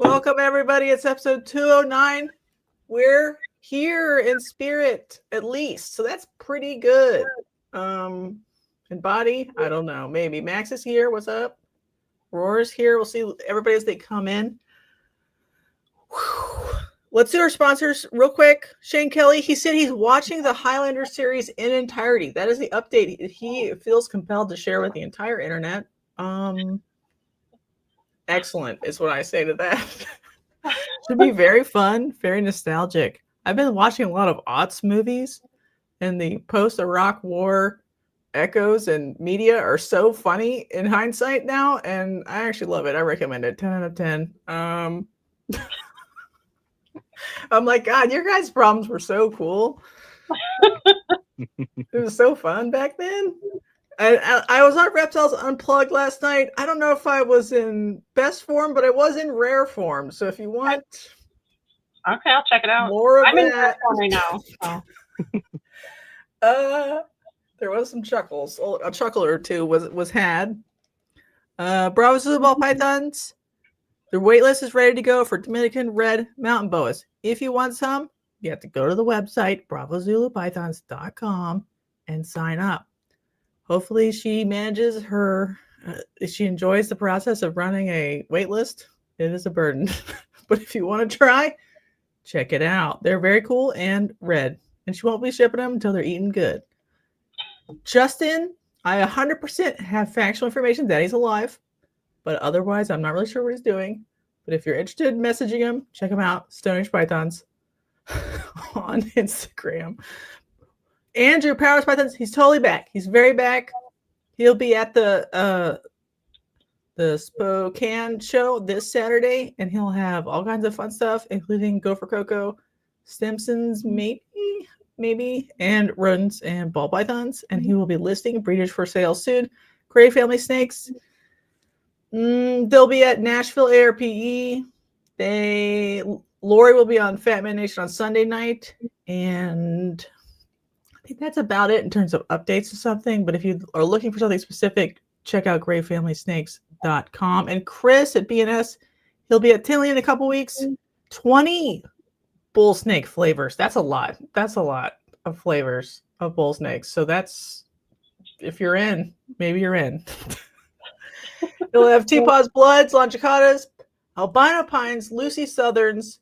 Welcome, everybody. It's episode 209. We're here in spirit, at least. So that's pretty good. In body, I don't know. Maybe. Max is here. What's up? Roar's here. We'll see everybody as they come in. Whew. Let's do our sponsors real quick. Shane Kelley, he said he's watching the Highlander series in entirety. That is the update he feels compelled to share with the entire internet. Excellent is what I say to that. Should be very fun, very nostalgic. I've been watching a lot of aughts movies, and the post-Iraq War echoes and media are so funny in hindsight now, and I actually love it. I recommend it. 10 out of 10. I'm like, God, your guys' problems were so cool. It was so fun back then. I was on Reptiles Unplugged last night. I don't know if I was in best form, but I was in rare form. So if you want, okay, I'll check it out. More of I'm that. in rare form right now. There was some chuckles. A chuckle or two was had. Bravo Zulu ball pythons. Their wait list is ready to go for Dominican red mountain boas. If you want some, you have to go to the website bravozulupythons.com and sign up. Hopefully she manages she enjoys the process of running a wait list. It is a burden. But if you want to try, check it out. They're very cool and red. And she won't be shipping them until they're eaten good. Justin, I 100% have factual information that he's alive. But otherwise, I'm not really sure what he's doing. But if you're interested in messaging him, check him out. Stoneage Pythons on Instagram. Andrew, Powerhouse Pythons, he's totally back. He's very back. He'll be at the Spokane show this Saturday, and he'll have all kinds of fun stuff, including Gopher Coco, Stimsons, maybe, and rodents and ball pythons. And he will be listing breeders for sale soon. Gray family snakes. They'll be at Nashville ARPE. Lori will be on Fat Man Nation on Sunday night, and I think that's about it in terms of updates or something. But if you are looking for something specific, check out grayfamilysnakes.com. And Chris at BNS, he'll be at Tinley in a couple weeks. 20 bull snake flavors. That's a lot. That's a lot of flavors of bull snakes. So that's, if you're in, maybe you're in. He'll have T-Paws Bloods, Longicatas, Albino Pines, Lucy Southerns,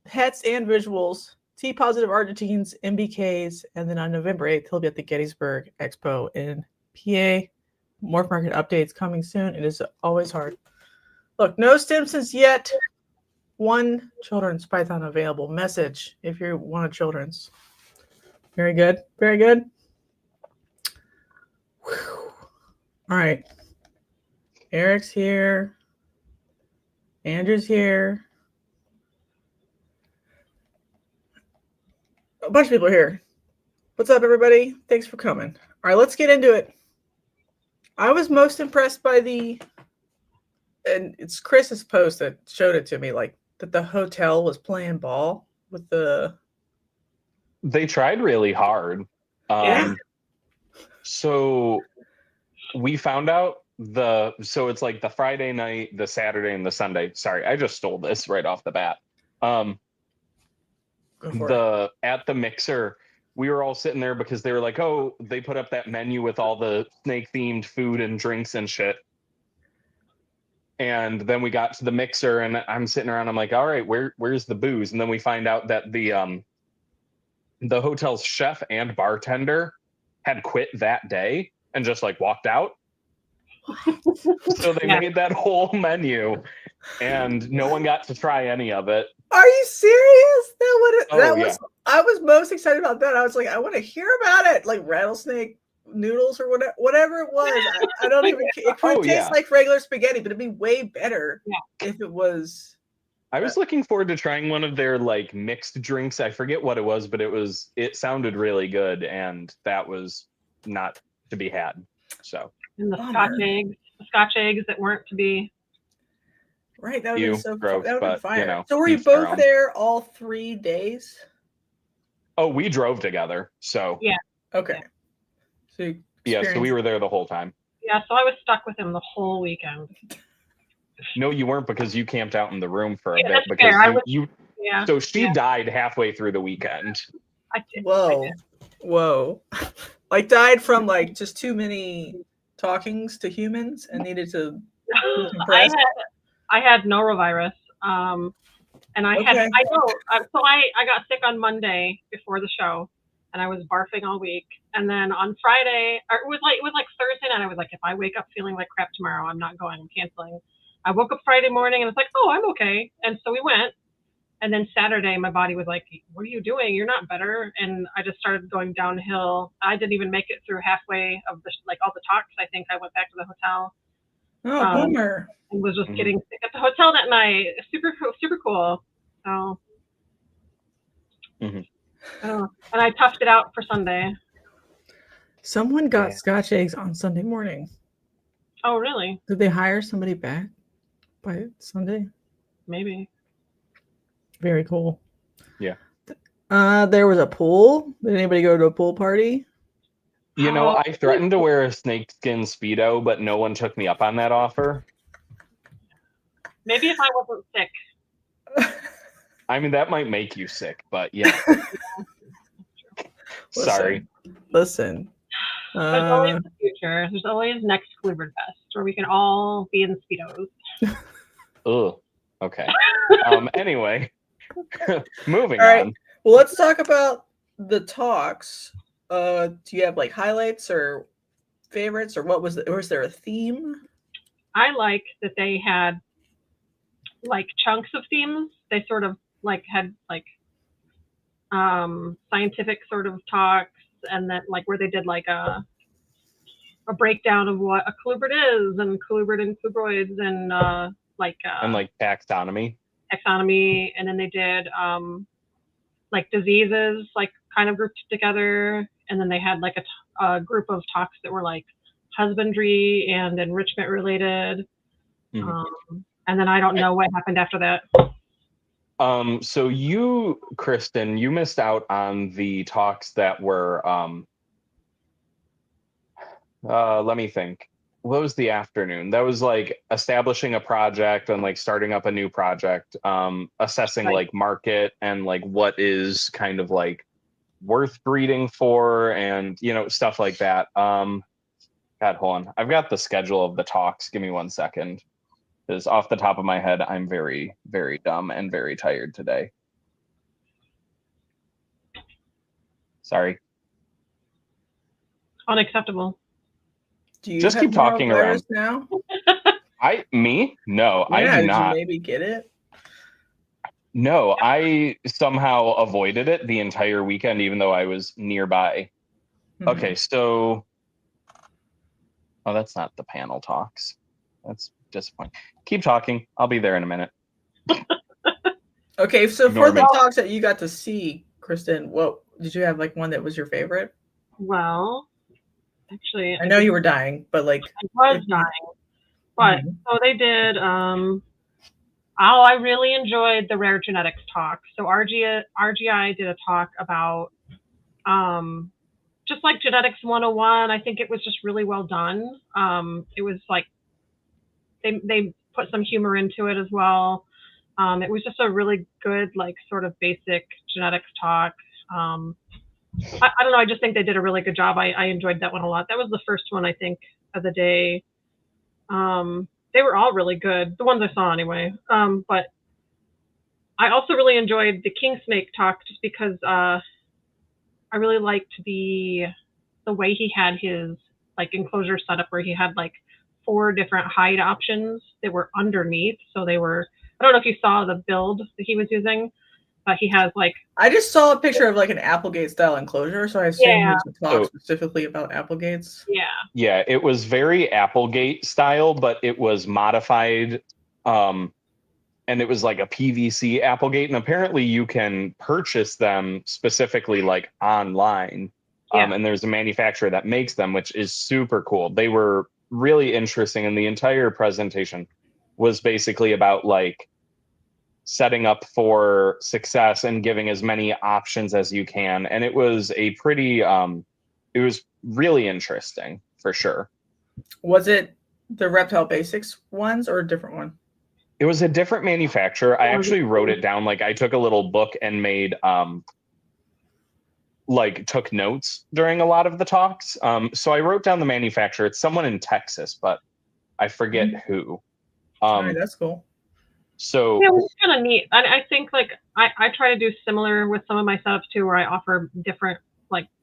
Hets and Visuals, T-positive Argentines, MBKs, and then on November 8th, he'll be at the Gettysburg Expo in PA. Morph Market updates coming soon. It is always hard. Look, no Stimsons yet. One children's python available. Message if you want a children's. Very good. Very good. Whew. All right. Eric's here. Andrew's here. A bunch of people here. What's up, everybody? Thanks for coming. All right, let's get into it. I was most impressed by and it's Chris's post that showed it to me, like that the hotel was playing ball with the. They tried really hard. Yeah. So we found out so it's like the Friday night, the Saturday, and the Sunday. Sorry, I just stole this right off the bat. At the mixer, we were all sitting there because they were like, oh, they put up that menu with all the snake themed food and drinks and shit. And then we got to the mixer and I'm sitting around, I'm like, all right, where's the booze? And then we find out that the hotel's chef and bartender had quit that day and just like walked out. So they made that whole menu and no one got to try any of it. Are you serious? I was most excited about that. I was like, I want to hear about it. Like rattlesnake noodles or whatever it was. I don't even. It could taste like regular spaghetti, but it'd be way better if it was. I was looking forward to trying one of their like mixed drinks. I forget what it was, but it sounded really good, and that was not to be had. So. And the Scotch eggs that weren't to be. Right, that would be so gross, that would be fire. You know, so were you both there all 3 days? Oh, we drove together. So yeah. Okay. So so we were there the whole time. Yeah, so I was stuck with him the whole weekend. No, you weren't, because you camped out in the room for a Yeah, bit that's because fair. you Yeah. so she Yeah. died halfway through the weekend. I did. Whoa. Whoa. Like died from like just too many talkings to humans and needed to decompress. I had norovirus. And I Okay. I got sick on Monday before the show, and I was barfing all week. And then on Friday, or it was like Thursday night, I was like, if I wake up feeling like crap tomorrow, I'm not going. I'm canceling. I woke up Friday morning and it's like, oh, I'm okay. And so we went. And then Saturday, my body was like, what are you doing? You're not better. And I just started going downhill. I didn't even make it through halfway of all the talks. I think I went back to the hotel. Oh, bummer. And was just getting sick at the hotel that night. Super cool. So, and I toughed it out for Sunday. Someone got Scotch eggs on Sunday morning. Oh, really? Did they hire somebody back by Sunday? Maybe. Very cool. Yeah. There was a pool. Did anybody go to a pool party? You know, I threatened to wear a snakeskin Speedo, but no one took me up on that offer. Maybe if I wasn't sick. I mean, that might make you sick, but yeah. Sorry. Listen. There's always the future. There's always next Colubridfest where we can all be in Speedos. Ugh. Okay. Anyway, moving all right. on. Well, let's talk about the talks. Do you have like highlights or favorites, or was there a theme? I like that they had like chunks of themes. They sort of like had like scientific sort of talks, and that like where they did like a breakdown of what a colubrid is, and colubrid and colubroids, and like taxonomy, and then they did like diseases, like kind of grouped together, and then they had like a group of talks that were like husbandry and enrichment related. And then I don't know what happened after that. So you, Christen, you missed out on the talks that were let me think. What was the afternoon? That was like establishing a project and like starting up a new project, assessing like market and like what is kind of like worth breeding for, and you know, stuff like that. God, hold on. I've got the schedule of the talks. Give me 1 second. Because off the top of my head, I'm very, very dumb and very tired today. Sorry. Unacceptable. Do you just keep talking around now? No, I do did not. You maybe get it? No, I somehow avoided it the entire weekend, even though I was nearby. Okay, so that's not the panel talks. That's disappointing. Keep talking. I'll be there in a minute. Okay, so for the talks that you got to see, Christen, what did you have like one that was your favorite? Well, actually, I know you were dying, but like I was dying. But so they did. I really enjoyed the rare genetics talk. So RGI did a talk about just like genetics 101. I think it was just really well done. It was like they put some humor into it as well. It was just a really good, like, sort of basic genetics talk. I don't know. I just think they did a really good job. I enjoyed that one a lot. That was the first one, I think, of the day. They were all really good, the ones I saw anyway. But I also really enjoyed the king snake talk just because I really liked the way he had his like enclosure set up, where he had like 4 different hide options that were underneath. So they were, I don't know if you saw the build that he was using, but he has like, I just saw a picture of like an Applegate style enclosure. So I assume he was talk specifically about Applegates. Yeah. Yeah, it was very Applegate style, but it was modified. And it was like a PVC Applegate. And apparently you can purchase them specifically like online. And there's a manufacturer that makes them, which is super cool. They were really interesting, and the entire presentation was basically about like setting up for success and giving as many options as you can. And it was a pretty it was really interesting for sure. Was it the Reptile Basics ones or a different one? It was a different manufacturer. I actually wrote it down. Like I took a little book and made like took notes during a lot of the talks. So I wrote down the manufacturer. It's someone in Texas, but I forget who. All right, that's cool. So yeah, it was kind of neat. I think like I try to do similar with some of my setups too, where I offer different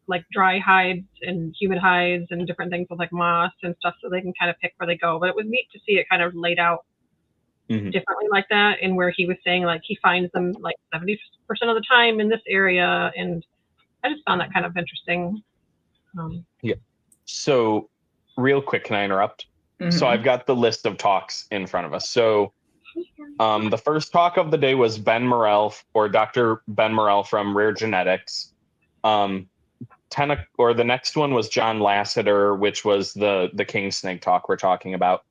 like dry hides and humid hides and different things with like moss and stuff, so they can kind of pick where they go. But it was neat to see it kind of laid out differently like that, and where he was saying like he finds them like 70% of the time in this area, and I just found that kind of interesting. Yeah. So real quick, can I interrupt? So I've got the list of talks in front of us. So the first talk of the day was Ben Morrell, or Dr. Ben Morrell from Rare Genetics. The next one was John Lasseter, which was the king snake talk we're talking about.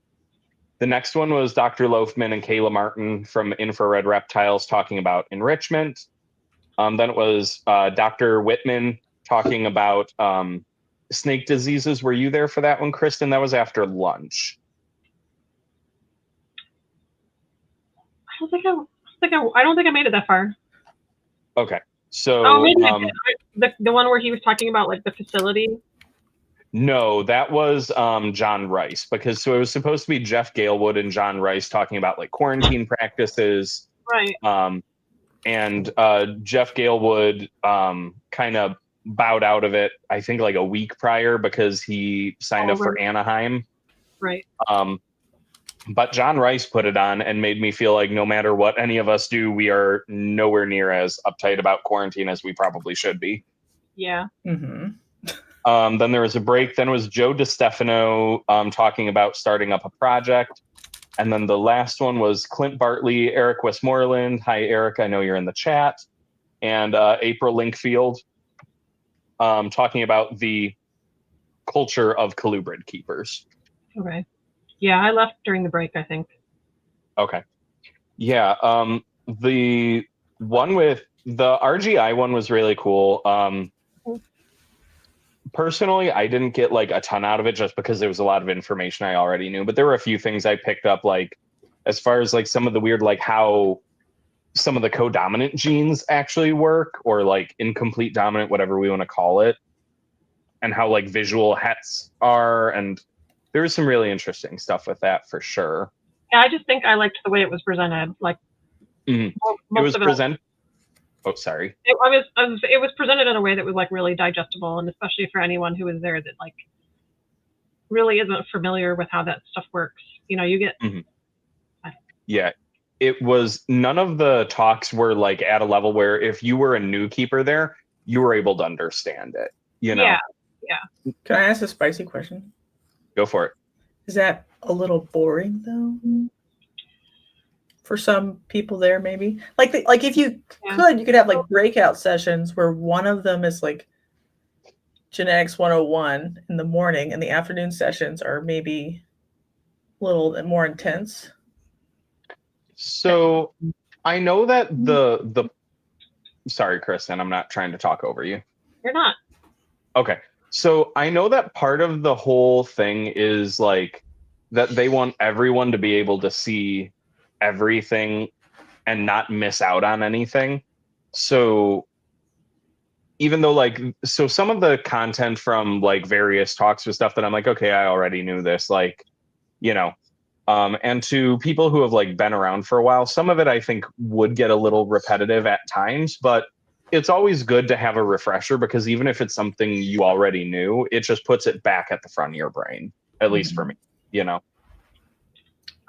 The next one was Dr. Loafman and Kayla Martin from Infrared Reptiles talking about enrichment. Then it was Dr. Whitman talking about snake diseases. Were you there for that one, Christen? That was after lunch. I don't think I made it that far. Okay. So maybe the one where he was talking about like the facility. No, that was John Rice, because so it was supposed to be Jeff Galewood and John Rice talking about like quarantine practices. Right. And Jeff Galewood kind of bowed out of it, I think like a week prior, because he signed up for Anaheim. Right. But John Rice put it on and made me feel like no matter what any of us do, we are nowhere near as uptight about quarantine as we probably should be. Yeah. Then there was a break. Then it was Joe DeStefano talking about starting up a project. And then the last one was Clint Bartley, Eric Westmoreland. Hi, Eric. I know you're in the chat. And April Linkfield talking about the culture of colubrid keepers. Okay. Yeah, I left during the break, I think. Okay. Yeah. The one with the RGI one was really cool. Personally, I didn't get like a ton out of it just because there was a lot of information I already knew, but there were a few things I picked up, like as far as like some of the weird, like how some of the codominant genes actually work, or like incomplete dominant, whatever we want to call it, and how like visual hets are. And there was some really interesting stuff with that for sure. Yeah, I just think I liked the way it was presented. Like it was presented. Oh, sorry. It was presented in a way that was like really digestible, and especially for anyone who is there that like really isn't familiar with how that stuff works. You know, you get. Yeah, it was. None of the talks were like at a level where if you were a new keeper there, you were able to understand it. You know. Yeah. Can I ask a spicy question? Go for it. Is that a little boring though? For some people there, maybe like if you could have like breakout sessions where one of them is like genetics 101 in the morning, and the afternoon sessions are maybe a little more intense. So I know that the sorry, Christen, I'm not trying to talk over you. You're not. Okay. So I know that part of the whole thing is like that they want everyone to be able to see everything and not miss out on anything. So even though like, so some of the content from like various talks was stuff that I'm like, okay, I already knew this, like, you know, and to people who have like been around for a while, some of it I think would get a little repetitive at times, but it's always good to have a refresher, because even if it's something you already knew, it just puts it back at the front of your brain, at least for me, you know.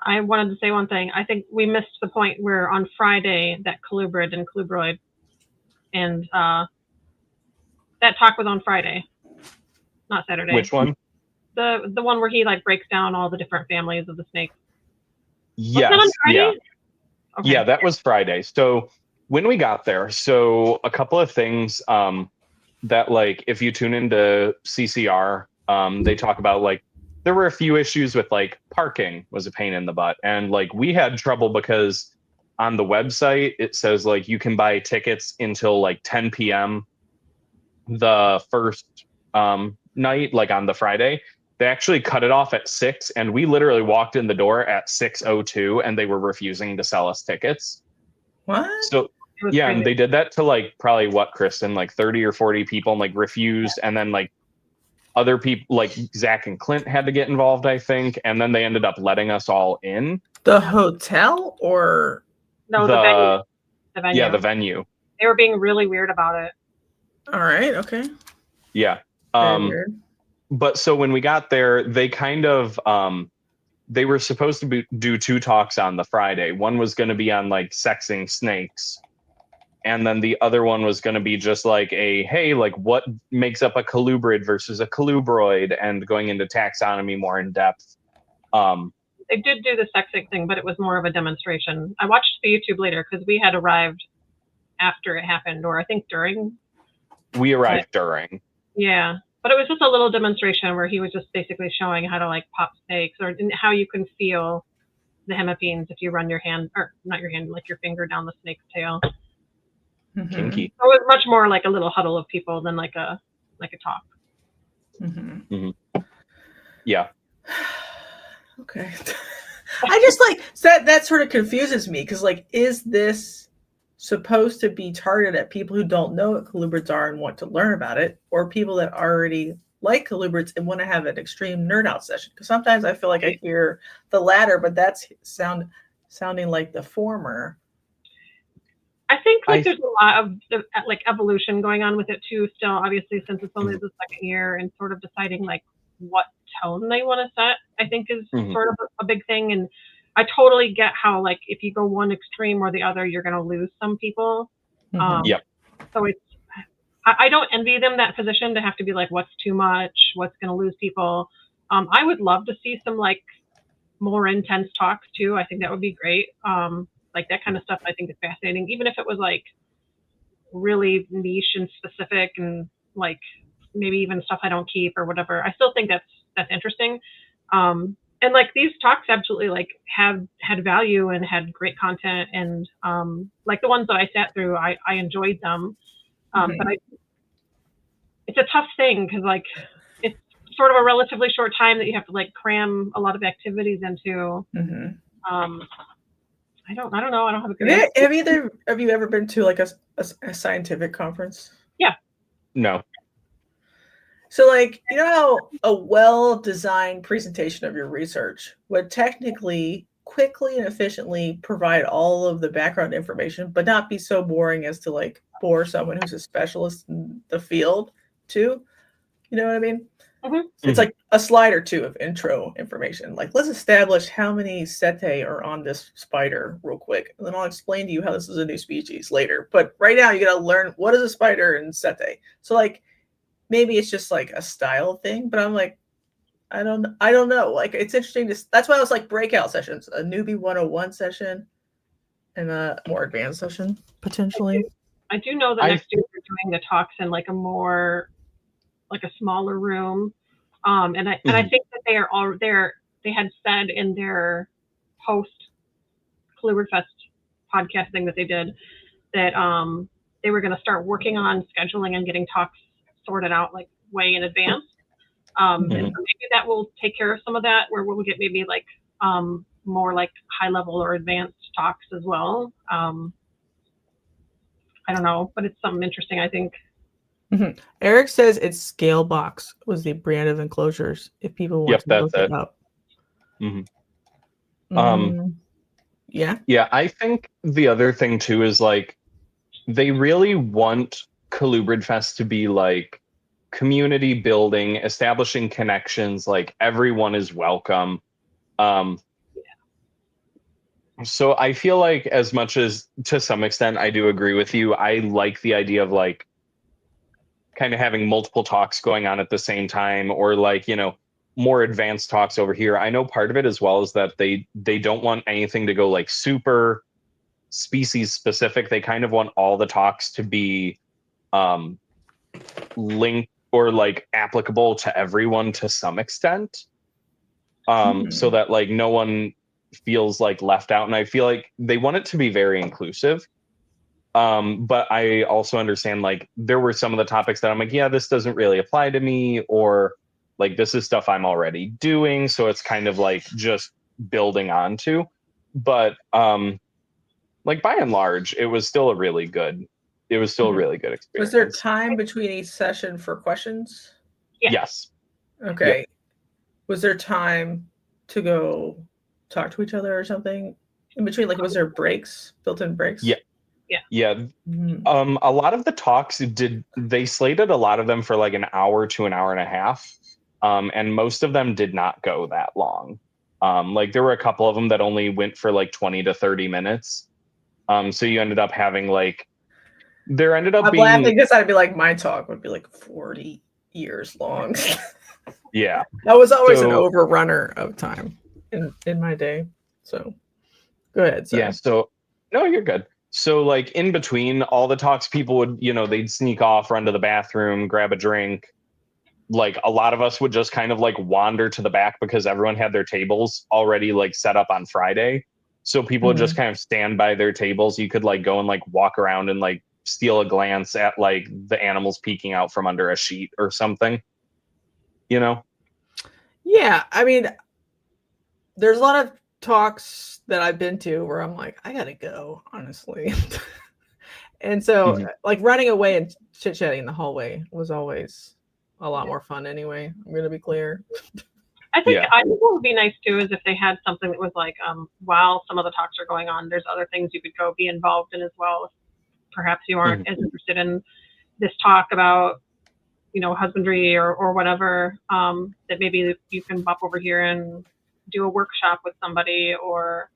I wanted to say one thing. I think we missed the point where on Friday that colubrid and colubroid, and that talk was on Friday, not Saturday. Which one? The one where he like breaks down all the different families of the snakes. Yes. Yeah. Okay. Yeah, that was Friday. So when we got there, so a couple of things that like if you tune into CCR, they talk about like there were a few issues with like parking was a pain in the butt, and like we had trouble because on the website it says like you can buy tickets until like 10 p.m. the first night, like on the Friday, They actually cut it off at 6, and we literally walked in the door at 6:02, and they were refusing to sell us tickets. What? So yeah, crazy. and they did that to like probably what, Christen, like 30 or 40 people, and like refused, and then like other people like Zach and Clint had to get involved, I think, and then they ended up letting us all in. The hotel or No, the venue. The venue. Yeah, the venue. They were being really weird about it. all right, okay. Yeah. Very weird. But so when we got there, they kind of they were supposed to do 2 talks on the Friday. One was going to be on like sexing snakes, and then the other one was going to be just like hey, like what makes up a colubrid versus a colubroid, and going into taxonomy more in depth. They did do the sexing thing, but it was more of a demonstration. I watched the YouTube later because we had arrived after it happened, or I think during. We arrived during. Yeah, but it was just a little demonstration where he was just basically showing how to like pop snakes, or how you can feel the hemipenes if you run your hand, or not your hand, like your finger down the snake's tail. Mhm. Kinky. So it was much more like a little huddle of people than like a talk. Mhm. Yeah. Okay. I just like that sort of confuses me because like, is this supposed to be targeted at people who don't know what colubrids are and want to learn about it, or people that already like colubrids and want to have an extreme nerd out session? Because sometimes I feel like I hear the latter, but that's sounding like the former. I think like there's a lot of like evolution going on with it too still, obviously, since it's only the second year, and sort of deciding like what tone they want to set, I think is sort of a big thing. And I totally get how like if you go one extreme or the other, you're going to lose some people. Yep. So I don't envy them that position to have to be like, what's too much, what's going to lose people. I would love to see some like more intense talks too. I think that would be great. Like that kind of stuff I think is fascinating, even if it was like really niche and specific, and like maybe even stuff I don't keep or whatever. I still think that's interesting. And like these talks absolutely like had value and had great content, and like the ones that I sat through, I enjoyed them. But it's a tough thing because like it's sort of a relatively short time that you have to like cram a lot of activities into. I don't know. I don't have a good answer. Have you ever been to like a scientific conference? Yeah. No. So like, you know how a well-designed presentation of your research would technically quickly and efficiently provide all of the background information, but not be so boring as to like bore someone who's a specialist in the field too? You know what I mean? It's like a slide or two of intro information. Like, let's establish how many setae are on this spider real quick, and then I'll explain to you how this is a new species later. But right now, you got to learn what is a spider and setae. So, like, maybe it's just like a style thing. But I'm like, I don't know. Like, it's interesting to. That's why I was like breakout sessions, a newbie 101 session, and a more advanced session potentially. I do know that next year we're doing the talks in like a more. Like a smaller room, and I think that they are all there. They had said in their post Colubridfest podcast thing that they did that they were going to start working on scheduling and getting talks sorted out like way in advance. And so maybe that will take care of some of that, where we'll get maybe like more like high level or advanced talks as well. I don't know, but it's something interesting, I think. Eric says it's Scalebox was the brand of enclosures. If people want to look it up. Yeah. I think the other thing too is like they really want Colubridfest to be like community building, establishing connections, like everyone is welcome. So I feel like, as much as to some extent I do agree with you, I like the idea of like kind of having multiple talks going on at the same time, or like, you know, more advanced talks over here. I know part of it as well is that they don't want anything to go like super species specific. They kind of want all the talks to be linked or like applicable to everyone to some extent, so that like no one feels like left out. And I feel like they want it to be very inclusive. But I also understand like there were some of the topics that I'm like, yeah, this doesn't really apply to me, or Like, this is stuff I'm already doing, so it's kind of like just building onto. But like, by and large, it was still a really good experience. Was there time between each session for questions? Yeah. Yes. Okay. Yep. Was there time to go talk to each other or something in between? Like, was there breaks, built-in breaks? Yeah. Yeah. Mhm. A lot of the talks they slated a lot of them for like an hour to an hour and a half. And most of them did not go that long. Like, there were a couple of them that only went for like 20 to 30 minutes. So you ended up having like, there ended up I'm being, laughing because I'd be like, my talk would be like 40 years long. yeah. That was always an So- overrunner of time in my day. So go ahead. Sorry. Yeah. So no, you're good. So like, in between all the talks, people would, they'd sneak off, run to the bathroom, grab a drink. Like, a lot of us would just kind of like wander to the back because everyone had their tables already like set up on Friday. So people would just kind of stand by their tables. You could like go and like walk around and like steal a glance at like the animals peeking out from under a sheet or something. Yeah, I mean, there's a lot of talks that I've been to where I'm like, I gotta go, honestly. And so, like, running away and chit-chatting in the hallway was always a lot more fun anyway. I'm gonna be clear. I think what would be nice too is if they had something that was like, while some of the talks are going on, there's other things you could go be involved in as well. Perhaps you aren't as interested in this talk about, husbandry or whatever, that maybe you can bop over here and do a workshop with somebody, or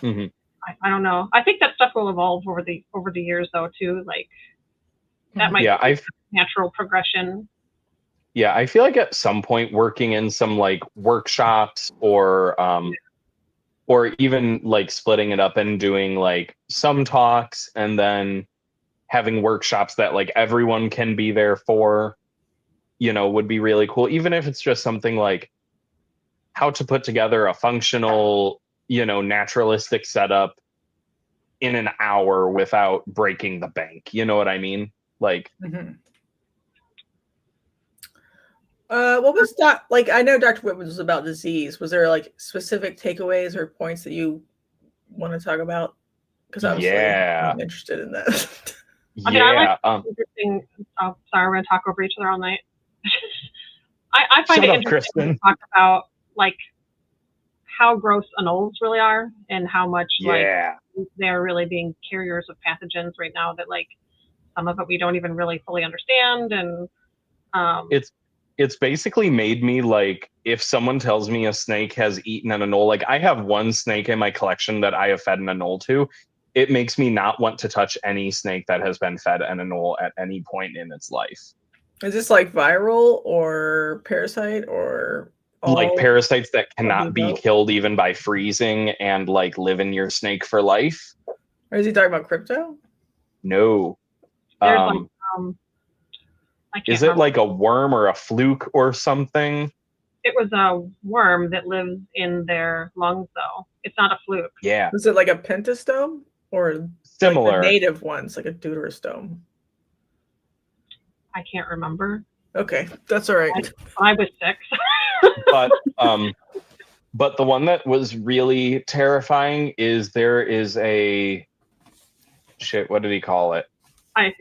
I don't know. I think that stuff will evolve over the years though too. Like, that might be a natural progression. Yeah, I feel like at some point working in some like workshops or even like splitting it up and doing like some talks and then having workshops that like everyone can be there for, would be really cool. Even if it's just something like how to put together a functional, naturalistic setup in an hour without breaking the bank. You know what I mean? Like, What was that? Like, I know Dr. Whitman was about disease. Was there like specific takeaways or points that you want to talk about? Because obviously I'm interested in that. I mean, I like interesting. Oh, sorry, we're gonna talk over each other all night. I find it interesting to talk about like how gross anoles really are and how much like they're really being carriers of pathogens right now that like some of it we don't even really fully understand. And it's basically made me like, if someone tells me a snake has eaten an anole, like I have one snake in my collection that I have fed an anole to, it makes me not want to touch any snake that has been fed an anole at any point in its life. Is this like viral or parasite or like parasites that cannot be killed even by freezing and like live in your snake for life? Or is he talking about crypto? No. Is it like a worm or a fluke or something? It was a worm that lives in their lungs, though. It's not a fluke. Yeah. Was it like a pentastome or similar like the native ones, like a deuterostome? I can't remember. Okay, that's all right. I was 6. But the one that was really terrifying is there is a what did he call it? I've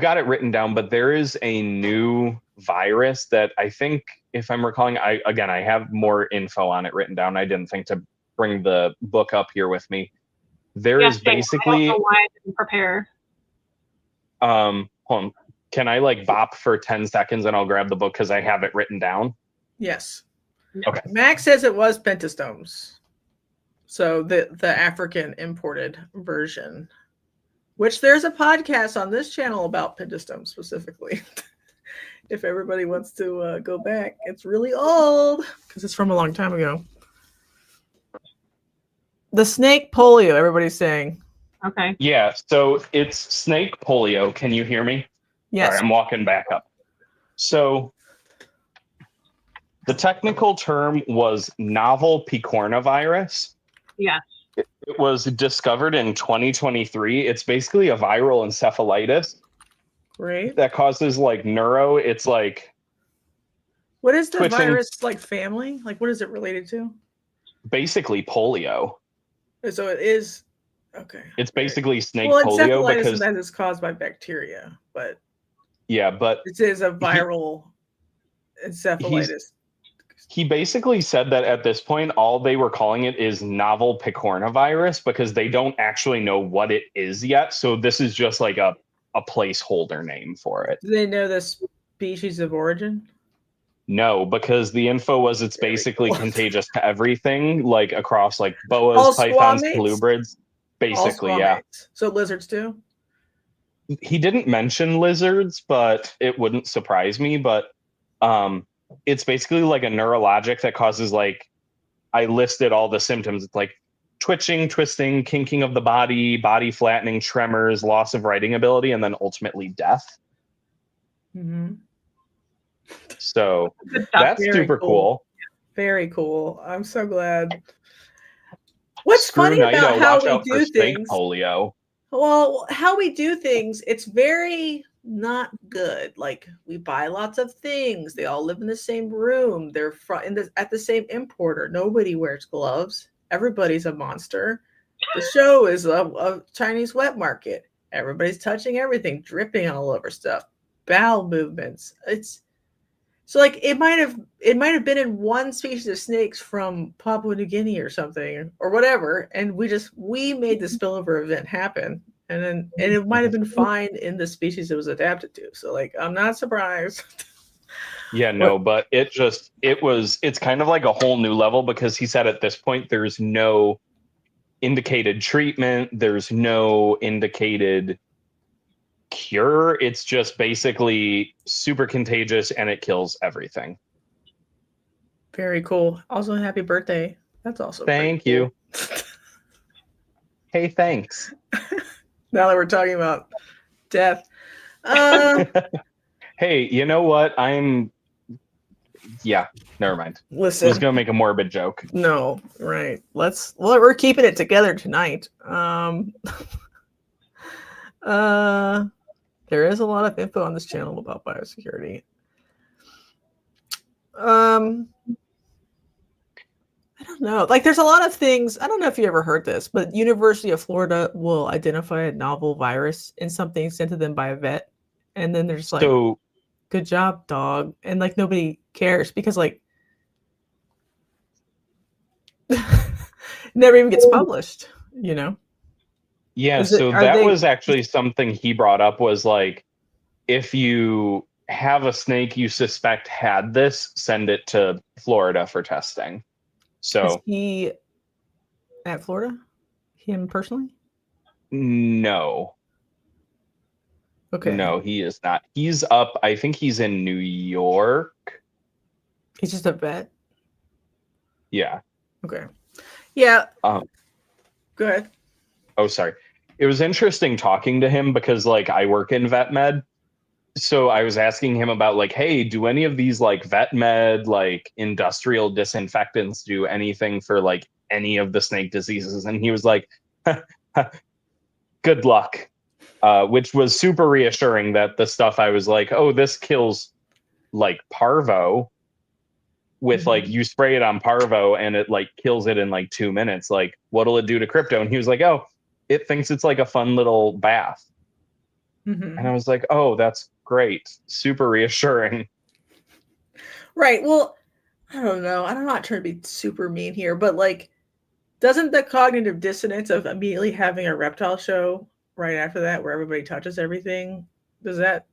got it written down, but there is a new virus that I think, if I'm recalling, I have more info on it written down. I didn't think to bring the book up here with me. There is basically. I don't know why I didn't prepare. Hold on. Can I like bop for 10 seconds and I'll grab the book because I have it written down? Yes. Okay. Max says it was pentastomes. So the African imported version, which there's a podcast on this channel about pentastomes specifically. If everybody wants to go back, it's really old because it's from a long time ago. The snake polio, everybody's saying. Okay. Yeah, so it's snake polio. Can you hear me? Yes. Sorry, I'm walking back up. So the technical term was novel picornavirus. Yes. It was discovered in 2023. It's basically a viral encephalitis. Right. That causes like it's like What is the twitching. virus like family? Like what is it related to? Basically polio. So it is okay. It's basically snake well, polio encephalitis because sometimes is caused by bacteria, but yeah, but this is a viral encephalitis. he basically said that at this point, all they were calling it is novel picornavirus because they don't actually know what it is yet. So this is just like a placeholder name for it. Do they know the species of origin? No, because the info was it's Very basically cool. contagious to everything, like across like boas, All pythons, squamates? colubrids. All Basically, yeah. squamates. So lizards too? He didn't mention lizards, but it wouldn't surprise me. But it's basically like a neurologic that causes like I listed all the symptoms. It's like twitching, twisting, kinking of the body, body flattening, tremors, loss of writing ability, and then ultimately death. Mm-hmm. So that's super cool. Very cool. I'm so glad. What's Screw funny Nido, about how watch we out for do snake things? polio. Well, how we do things, it's very not good. Like we buy lots of things. They all live in the same room. They're at the same importer. Nobody wears gloves. Everybody's a monster. The show is a Chinese wet market. Everybody's touching everything, dripping all over stuff. Bowel movements. It's so like it might have been in one species of snakes from Papua New Guinea or something or whatever, and we made the spillover event happen, and it might have been fine in the species it was adapted to. So like I'm not surprised. Yeah, no, but it's kind of like a whole new level because he said at this point there's no indicated treatment, there's no indicated cure. It's just basically super contagious and it kills everything. Very cool. Also, happy birthday. That's also thank you. Hey, thanks. Now that we're talking about death. Hey, you know what? Yeah, never mind. Listen. I was gonna make a morbid joke. No, right. We're keeping it together tonight. There is a lot of info on this channel about biosecurity. I don't know. Like there's a lot of things. I don't know if you ever heard this, but University of Florida will identify a novel virus in something sent to them by a vet. And then there's like, good job, dog. And like nobody cares because like never even gets published, you know? Yeah, so that was actually something he brought up was like, if you have a snake you suspect had this, send it to Florida for testing. So is he at Florida? Him personally? No. Okay. No, he is not. He's up. I think he's in New York. He's just a vet? Yeah. Okay. Yeah. Go ahead. Oh, sorry. It was interesting talking to him because like I work in vet med. So I was asking him about like, hey, do any of these like vet med, like industrial disinfectants do anything for like any of the snake diseases? And he was like, good luck. Which was super reassuring that the stuff I was like, oh, this kills like parvo with like you spray it on parvo and it like kills it in like 2 minutes. Like, what'll it do to crypto? And he was like, oh, it thinks it's like a fun little bath. And I was like, oh, that's great. Super reassuring. Right. Well, I don't know. I'm not trying to be super mean here, but like, doesn't the cognitive dissonance of immediately having a reptile show right after that where everybody touches everything, does that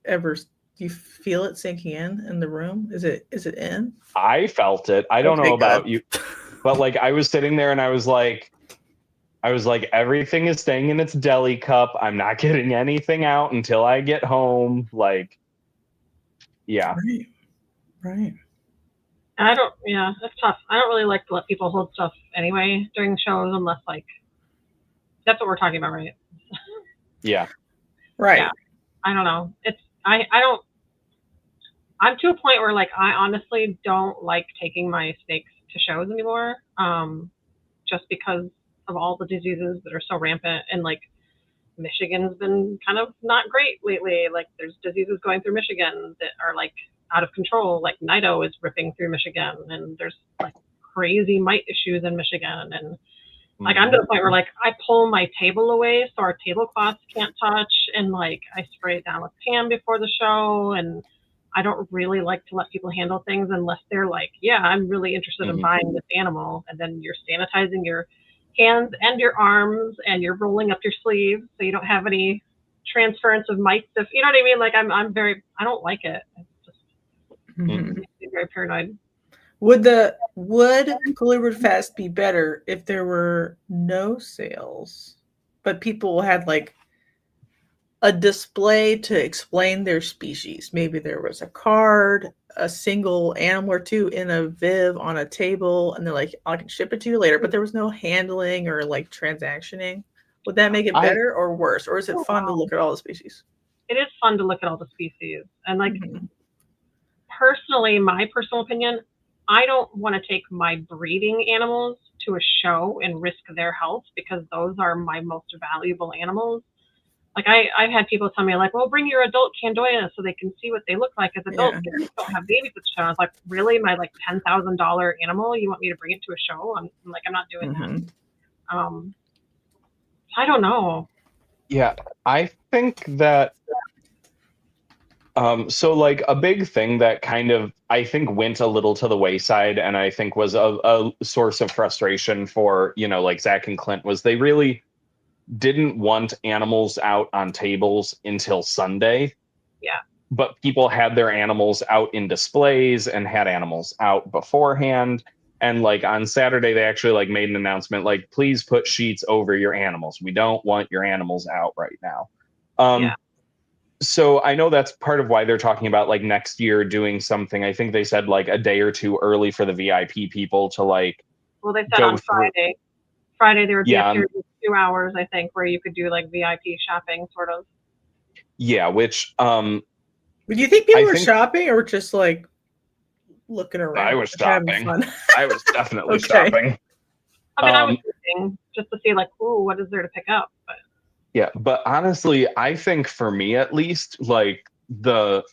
ever, do you feel it sinking in the room? Is it in? I felt it. I don't know about you, but like I was sitting there and I was like, everything is staying in its deli cup. I'm not getting anything out until I get home. Like, yeah. Right. Yeah, that's tough. I don't really like to let people hold stuff anyway during shows unless like, that's what we're talking about, right? Yeah. Right. Yeah. I don't know. I'm to a point where like, I honestly don't like taking my snakes to shows anymore. Just because of all the diseases that are so rampant and like Michigan's been kind of not great lately. Like there's diseases going through Michigan that are like out of control. Like Nido is ripping through Michigan, and there's like crazy mite issues in Michigan. And like I'm to the point where like I pull my table away so our tablecloths can't touch, and like I spray it down with Pam before the show, and I don't really like to let people handle things unless they're like, yeah, I'm really interested in buying this animal, and then you're sanitizing your hands and your arms, and you're rolling up your sleeves so you don't have any transference of mites. If you know what I mean, like I don't like it. It's just makes me very paranoid. Would Colubridfest be better if there were no sales, but people had like a display to explain their species? Maybe there was a card, a single animal or two in a viv on a table, and they're like, I can ship it to you later, but there was no handling or like transactioning. Would that make it better or worse? Or is it fun to look at all the species? It is fun to look at all the species. And like personally, my personal opinion, I don't want to take my breeding animals to a show and risk their health, because those are my most valuable animals. Like I've had people tell me like, well, bring your adult Candoya so they can see what they look like as adults. Yeah. They don't have babies at the show. I was like, really? My like $10,000 animal? You want me to bring it to a show? I'm not doing that. I don't know. Yeah, I think that so like a big thing that kind of I think went a little to the wayside, and I think was a source of frustration for, you know, like Zach and Clint, was they really didn't want animals out on tables until Sunday. Yeah. But people had their animals out in displays and had animals out beforehand. And like on Saturday, they actually like made an announcement, like, please put sheets over your animals. We don't want your animals out right now. So I know that's part of why they're talking about like next year doing something. I think they said like a day or two early for the VIP people to like. Well, they said on Friday. Friday there would be a period of 2 hours, I think, where you could do like VIP shopping, sort of. Yeah, which. Do you think people were shopping or just like looking around? I was shopping. I was definitely Okay. shopping. I mean, I was looking just to see like, ooh, what is there to pick up? But. Yeah, but honestly, I think for me at least, like the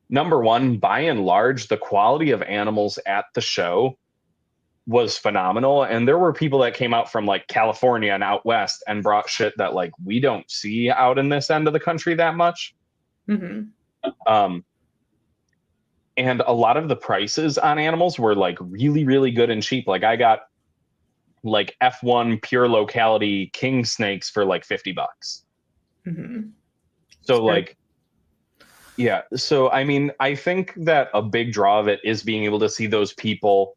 number one, by and large, the quality of animals at the show was phenomenal. And there were people that came out from like California and out west and brought shit that like we don't see out in this end of the country that much. And a lot of the prices on animals were like really, really good and cheap. Like I got like F1 pure locality king snakes for like $50. So like, yeah. So, I mean, I think that a big draw of it is being able to see those people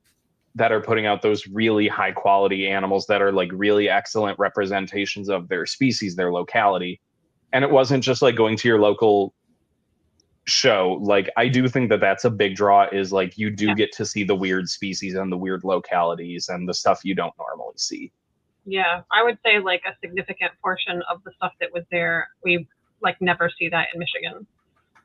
that are putting out those really high quality animals that are like really excellent representations of their species, their locality. And it wasn't just like going to your local show. Like I do think that that's a big draw, is like you do get to see the weird species and the weird localities and the stuff you don't normally see. Yeah, I would say like a significant portion of the stuff that was there, we like never see that in Michigan.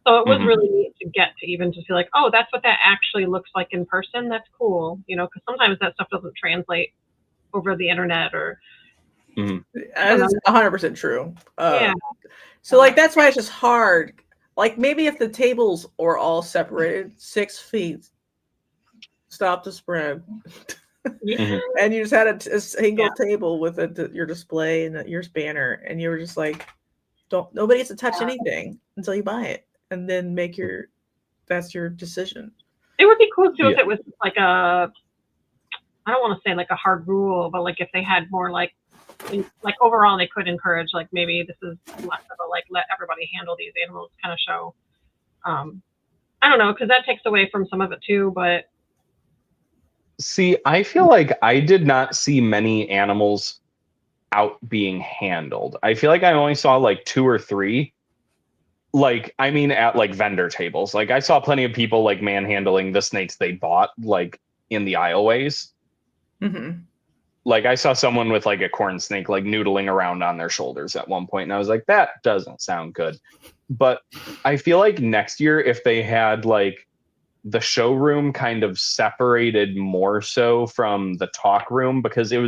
So it was really neat to get to even just be like, oh, that's what that actually looks like in person. That's cool, you know, because sometimes that stuff doesn't translate over the internet or. That's 100% true. Yeah. So like that's why it's just hard. Like maybe if the tables were all separated 6 feet, stop the spread, and you just had a single table with your display and your banner, and you were just like, nobody gets to touch anything until you buy it, and then that's your decision. It would be cool too if it was like I don't want to say like a hard rule, but like if they had more like overall they could encourage like maybe this is less of a like let everybody handle these animals kind of show. I don't know, because that takes away from some of it too. But see, I feel like I did not see many animals out being handled. I feel like I only saw like 2 or 3. Like, I mean, at like vendor tables. Like I saw plenty of people like manhandling the snakes they bought like in the aisleways. Like I saw someone with like a corn snake like noodling around on their shoulders at one point, and I was like, that doesn't sound good. But I feel like next year, if they had like the showroom kind of separated more so from the talk room, because there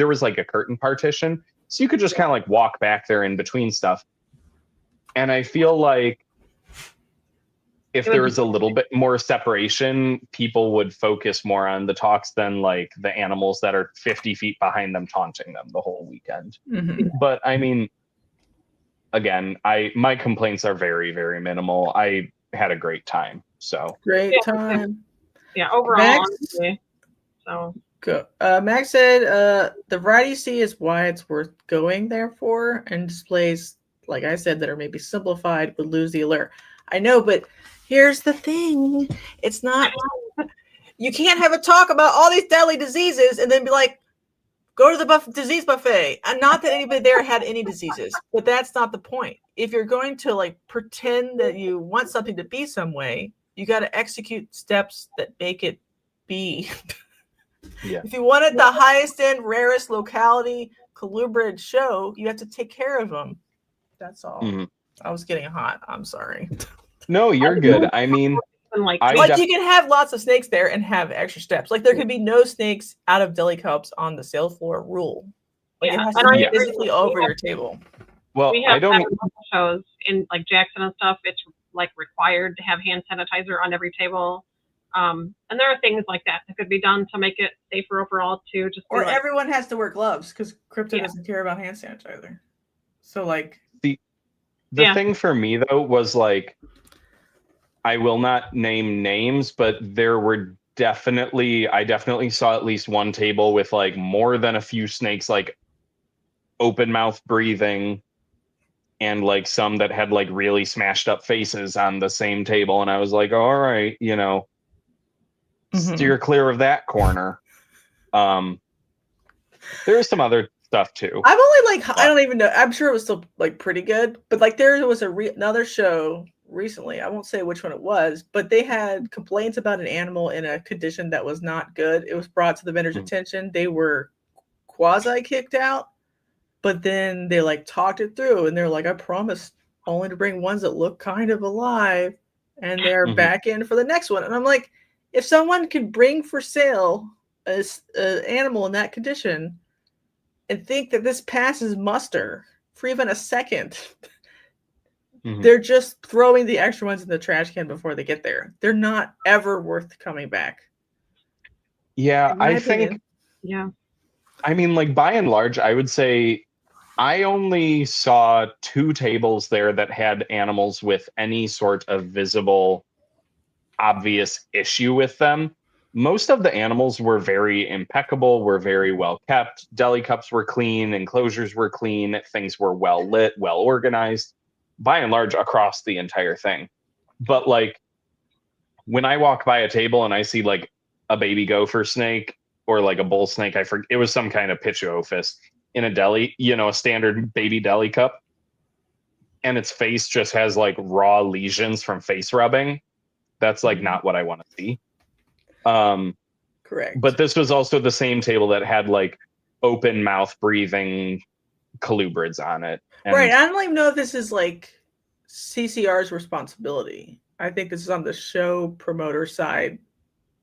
was like a curtain partition, So you could just kind of like walk back there in between stuff. And I feel like if there was a little bit more separation, people would focus more on the talks than like the animals that are 50 feet behind them taunting them the whole weekend. Mhm. But I mean, again, my complaints are very, very minimal. I had a great time. So Great Yeah. time. Yeah, overall, Max? honestly. So Go. Max said the variety C is why it's worth going there for, and displays, like I said, that are maybe simplified would lose the allure. I know, but here's the thing. It's not, you can't have a talk about all these deadly diseases and then be like, go to the disease buffet. And not that anybody there had any diseases, but that's not the point. If you're going to like pretend that you want something to be some way, you got to execute steps that make it be. yeah. If you wanted the highest end, rarest locality colubrid show, you have to take care of them. That's all. Mhm. I was getting hot. I'm sorry. No, you're good. I mean, and like Like you can have lots of snakes there and have extra steps. Like there could be no snakes out of deli cups on the sales floor rule. Like it Yeah, has and to be I- physically over your table. well, we I have don't. local shows in like Jackson and stuff. It's like required to have hand sanitizer on every table. And there are things like that could be done to make it safer overall too. Just be Or like, everyone has to wear gloves because crypto Yeah. doesn't care about hand sanitizer. So like The Yeah. thing for me though was like, I will not name names, but there were I definitely saw at least one table with like more than a few snakes, like open mouth breathing, and like some that had like really smashed up faces on the same table. And I was like, all right, Mhm. steer clear of that corner. There's some other stuff too. I've only like I don't even know. I'm sure it was still like pretty good, but like there was another show recently. I won't say which one it was, but they had complaints about an animal in a condition that was not good. It was brought to the vendor's attention. They were quasi kicked out, but then they like talked it through, and they're like, "I promised only to bring ones that look kind of alive," and they're Mhm. back in for the next one. And I'm like, if someone could bring for sale an animal in that condition and think that this passes muster for even a second, Mhm. they're just throwing the extra ones in the trash can before they get there. They're not ever worth coming back. Yeah, In my I think, opinion. yeah, I mean, like by and large, I would say I only saw 2 tables there that had animals with any sort of visible, obvious issue with them. Most of the animals were very impeccable, were very well kept. Deli cups were clean, enclosures were clean, things were well lit, well organized, by and large across the entire thing. But like when I walk by a table and I see like a baby gopher snake or like a bull snake, I forget, it was some kind of Pitchophis in a deli, a standard baby deli cup, and its face just has like raw lesions from face rubbing. That's like not what I want to see. Correct. But this was also the same table that had like open mouth breathing colubrids on it. And right. I don't even know if this is like CCR's responsibility. I think this is on the show promoter side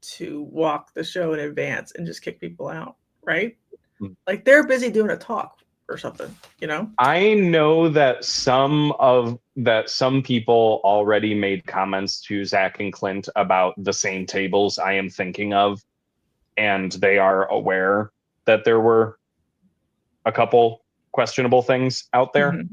to walk the show in advance and just kick people out, right? Like they're busy doing a talk or something, I know that some people already made comments to Zach and Clint about the same tables I am thinking of, and they are aware that there were a couple questionable things out there. Mhm.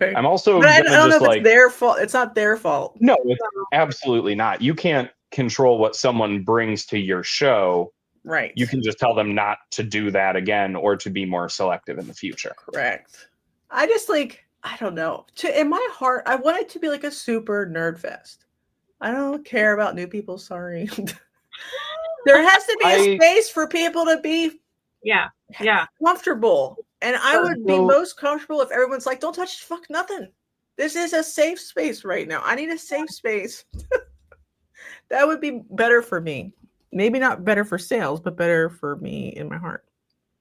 Okay. I'm also But I gonna don't know just if like it's their fault. It's not their fault. no, it's absolutely not. You can't control what someone brings to your show. Right. You can just tell them not to do that again or to be more selective in the future. Correct. I just like, I don't know. In my heart, I want it to be like a super nerd fest. I don't care about new people. Sorry. There has to be a space for people to be yeah, comfortable. And I would be So- most comfortable if everyone's like, don't touch fuck nothing. This is a safe space right now. I need a safe space. That would be better for me. Maybe not better for sales, but better for me in my heart.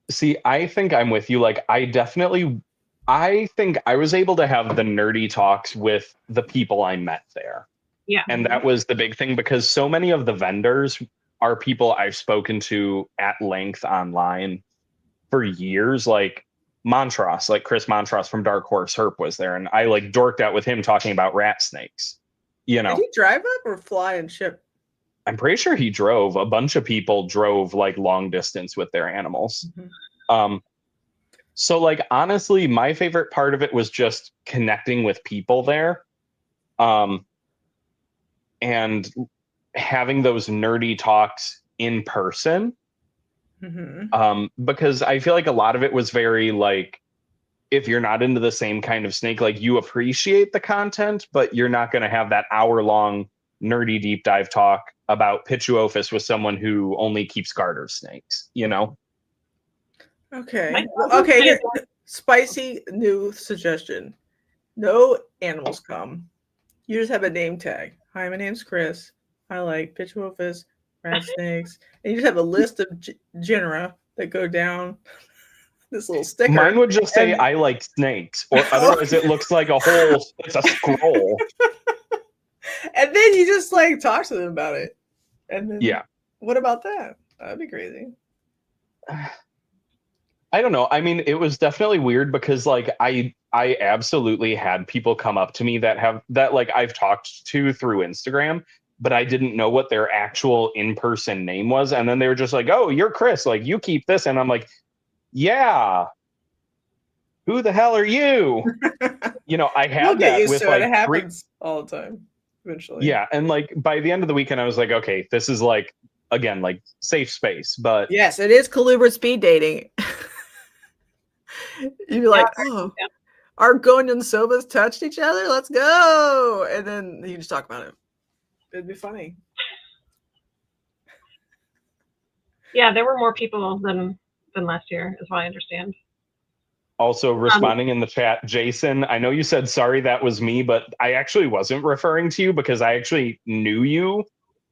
See, I think I'm with you. Like, I think I was able to have the nerdy talks with the people I met there. yeah. And that was the big thing because so many of the vendors are people I've spoken to at length online for years. Like, Montross, like Chris Montross from Dark Horse Herp was there, and I like dorked out with him talking about rat snakes. You know, Did he drive up or fly and ship? I'm pretty sure he drove. A bunch of people drove like long distance with their animals. So like honestly, my favorite part of it was just connecting with people there, and having those nerdy talks in person. Because I feel like a lot of it was very like, if you're not into the same kind of snake, like you appreciate the content, but you're not going to have that hour-long nerdy deep dive talk about Pituophis with someone who only keeps garter snakes, you know? Okay. Okay. Here, spicy new suggestion. No animals come. You just have a name tag. Hi, my name's Chris. I like Pituophis, rat snakes, and you just have a list of genera that go down this little sticker. Mine would just say, I like snakes, or otherwise it looks like it's a scroll. And then you just like talk to them about it. And then, yeah. What about that? That'd be crazy. I don't know. I mean, it was definitely weird because like I absolutely had people come up to me that like I've talked to through Instagram, but I didn't know what their actual in-person name was. And then they were just like, oh, you're Chris, like you keep this. And I'm like, yeah, who the hell are you? You know, I had that with like, it happens all the time eventually. Yeah. And like by the end of the weekend, I was like, okay, this is like, again, like safe space, but yes, it is Colubrid speed dating. You'd be like, oh, Argonian and Sovas touched each other. Let's go. And then you just talk about it. It'd be funny. Yeah, there were more people than last year, is what I understand. Also responding in the chat, Jason, I know you said sorry that was me, but I actually wasn't referring to you because I actually knew you.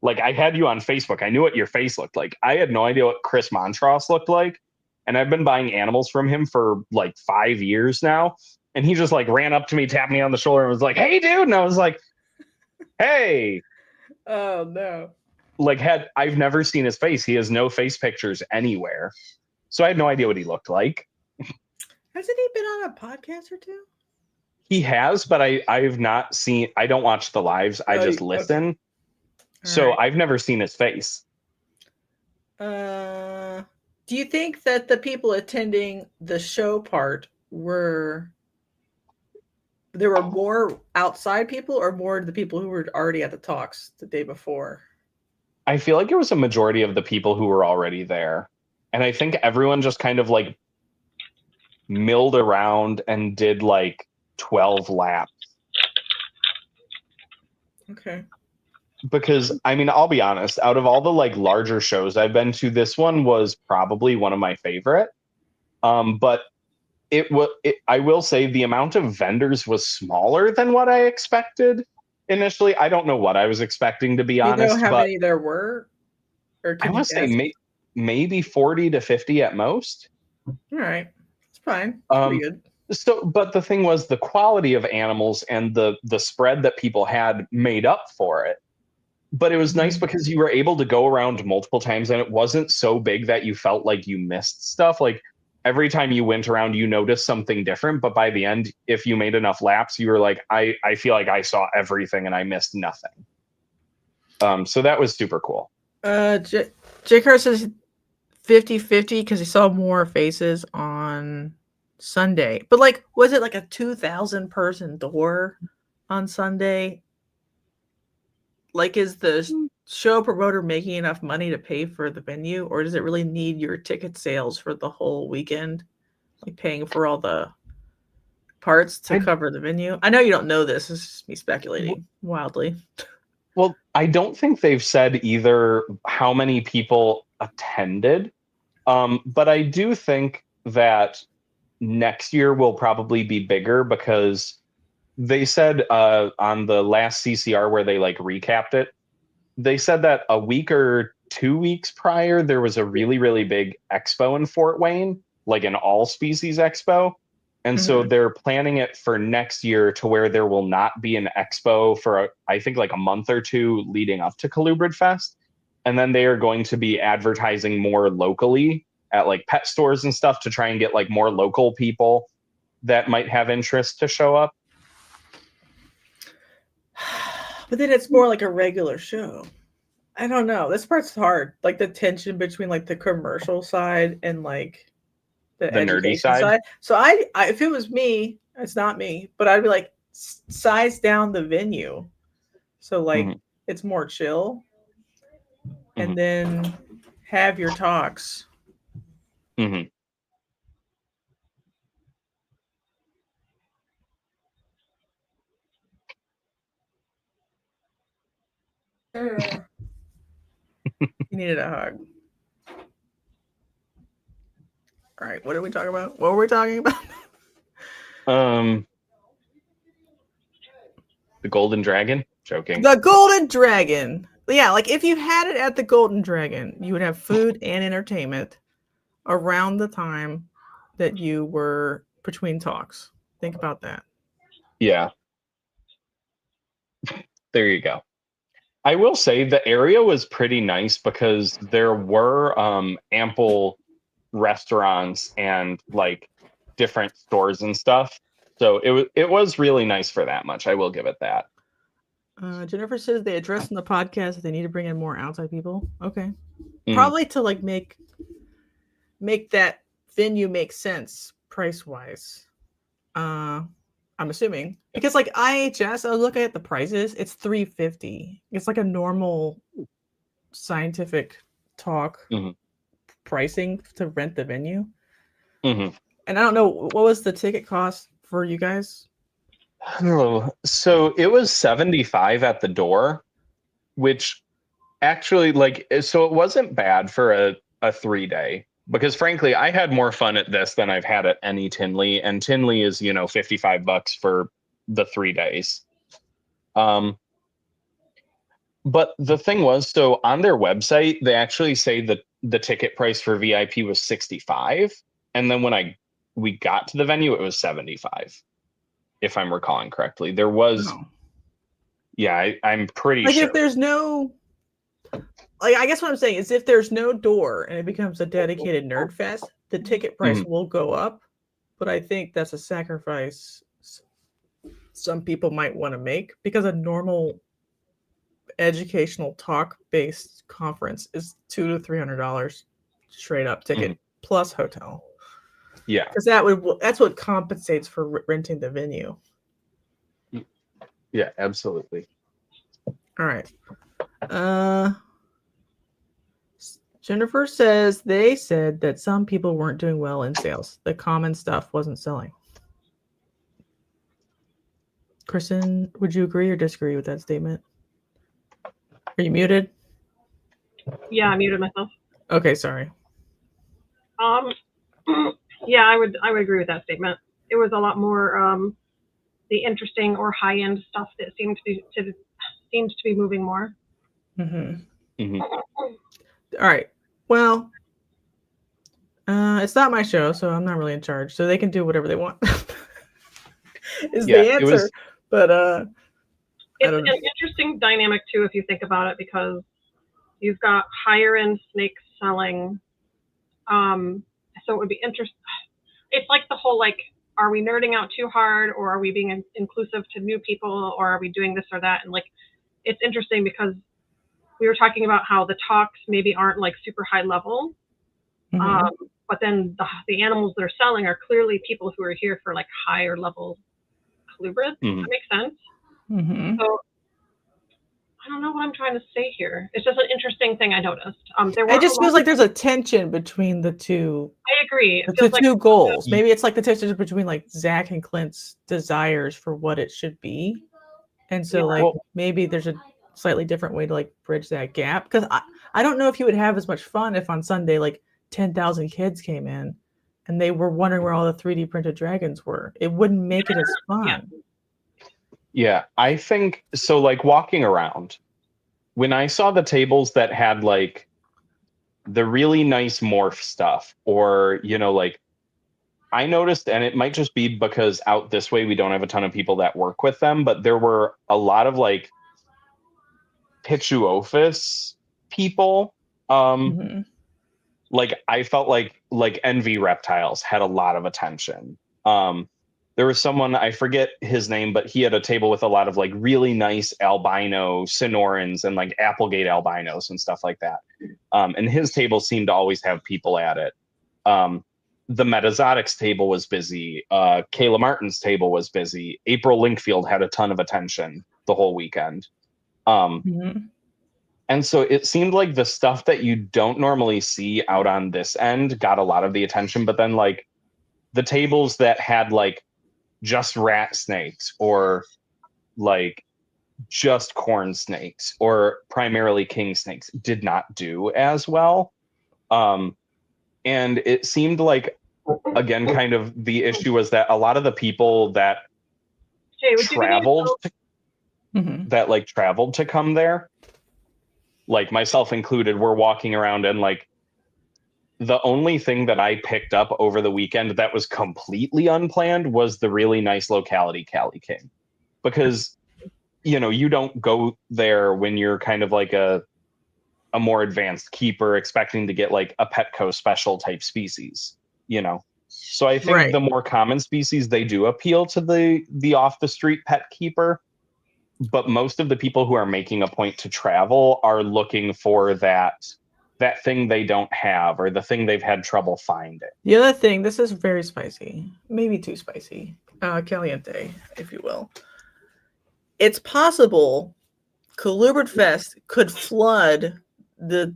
Like I had you on Facebook. I knew what your face looked like. I had no idea what Chris Montross looked like. And I've been buying animals from him for like 5 years now. And he just like ran up to me, tapped me on the shoulder and was like, hey dude. And I was like, hey. Oh no. Like I've never seen his face. He has no face pictures anywhere. So I had no idea what he looked like. Hasn't he been on a podcast or two? He has, but I've not seen, I don't watch the lives. I just listen. Okay. So right. I've never seen his face. Do you think that the people attending the show part there were more outside people or more the people who were already at the talks the day before? I feel like it was a majority of the people who were already there. And I think everyone just kind of like milled around and did like 12 laps. Okay. Because I mean, I'll be honest, out of all the like larger shows I've been to, this one was probably one of my favorite. But I will say the amount of vendors was smaller than what I expected initially. I don't know what I was expecting, to be honest. You know how many there were? Or I want to say maybe 40 to 50 at most. All right. It's fine. It's pretty good. So, but the thing was the quality of animals and the spread that people had made up for it. But it was nice because you were able to go around multiple times and it wasn't so big that you felt like you missed stuff. Like every time you went around, you noticed something different. But by the end, if you made enough laps, you were like, I feel like I saw everything and I missed nothing. So that was super cool. J-Car says 50-50 because he saw more faces on Sunday. But like, was it like a 2,000 person door on Sunday? Like, is the show promoter making enough money to pay for the venue, or does it really need your ticket sales for the whole weekend? Like paying for all the parts to cover the venue? I know you don't know this. This is me speculating wildly. Well, I don't think they've said either how many people attended, but I do think that next year will probably be bigger because they said on the last CCR where they like recapped it, they said that a week or 2 weeks prior, there was a really, really big expo in Fort Wayne, like an all species expo. And so they're planning it for next year to where there will not be an expo for, I think, like a month or two leading up to Colubridfest. And then they are going to be advertising more locally at like pet stores and stuff to try and get like more local people that might have interest to show up. But then it's more like a regular show. I don't know. This part's hard. Like the tension between like the commercial side and like the nerdy education side. So I if it was me, it's not me, but I'd be like size down the venue. So like it's more chill. And then have your talks. Mm-hmm. He needed a hug. All right, what are we talking about? What were we talking about? The Golden Dragon? Joking. The Golden Dragon. Yeah, like if you had it at the Golden Dragon, you would have food and entertainment around the time that you were between talks. Think about that. Yeah. There you go. I will say the area was pretty nice because there were ample restaurants and like different stores and stuff. So it was really nice for that much. I will give it that. Jennifer says they addressed in the podcast that they need to bring in more outside people. Okay. Probably to like make that venue make sense price wise. I'm assuming because like IHS, I was looking at the prices. It's $350. It's like a normal scientific talk pricing to rent the venue. And I don't know, what was the ticket cost for you guys? Oh, so it was $75 at the door, which actually so it wasn't bad for a 3-day. Because frankly, I had more fun at this than I've had at any Tinley, and Tinley is, $55 for the 3 days. But the thing was, so on their website, they actually say that the ticket price for VIP was $65, and then when we got to the venue, it was $75, if I'm recalling correctly. There was, I'm pretty like sure. If there's no. Like, I guess what I'm saying is if there's no door and it becomes a dedicated nerd fest, the ticket price will go up. But I think that's a sacrifice some people might want to make because a normal educational talk-based conference is $200 to $300 straight up ticket plus hotel. Yeah, because that's what compensates for renting the venue. Yeah, absolutely. All right. Jennifer says they said that some people weren't doing well in sales. The common stuff wasn't selling. Christen, would you agree or disagree with that statement? Are you muted? Yeah, I muted myself. Okay, sorry. Yeah, I would agree with that statement. It was a lot more the interesting or high end stuff that seemed to be moving more. All right. Well, it's not my show, so I'm not really in charge. So they can do whatever they want. Is the answer. But it's an interesting dynamic too, if you think about it, because you've got higher end snakes selling. So it would be interesting. It's like the whole are we nerding out too hard, or are we being inclusive to new people, or are we doing this or that? And it's interesting because we were talking about how the talks maybe aren't super high level, but then the animals they're selling are clearly people who are here for higher level colubrids. That makes sense. So I don't know what I'm trying to say here. It's just an interesting thing I noticed. It just feels like there's a tension between the two. I agree. The two goals. Maybe it's the tension between Zach and Clint's desires for what it should be, and so maybe there's a slightly different way to bridge that gap. Because I don't know if you would have as much fun if on Sunday 10,000 kids came in and they were wondering where all the 3D printed dragons were. It wouldn't make it as fun. Yeah, I think so. Walking around, when I saw the tables that had the really nice morph stuff, or I noticed, and it might just be because out this way we don't have a ton of people that work with them, but there were a lot of Pituophis people like I felt like NV Reptiles had a lot of attention. There was someone, I forget his name, but he had a table with a lot of like really nice albino Sonorans and like Applegate albinos and stuff like that. And his table seemed to always have people at it. The Metazotics table was busy. Kayla Martin's table was busy. April Linkfield had a ton of attention the whole weekend. And so it seemed like the stuff that you don't normally see out on this end got a lot of the attention, but then like the tables that had like just rat snakes or like just corn snakes or primarily king snakes did not do as well. And it seemed like, again, kind of the issue was that a lot of the people that traveled to come there, like myself included, were walking around and like the only thing that I picked up over the weekend that was completely unplanned was the really nice locality Cali King. Because, you know, you don't go there when you're kind of like a more advanced keeper expecting to get like a Petco special type species, you know. So I think the more common species, they do appeal to the off the street pet keeper. But most of the people who are making a point to travel are looking for that thing they don't have or the thing they've had trouble finding. The other thing, this is very spicy, maybe too spicy, caliente, if you will. It's possible Colubridfest could flood the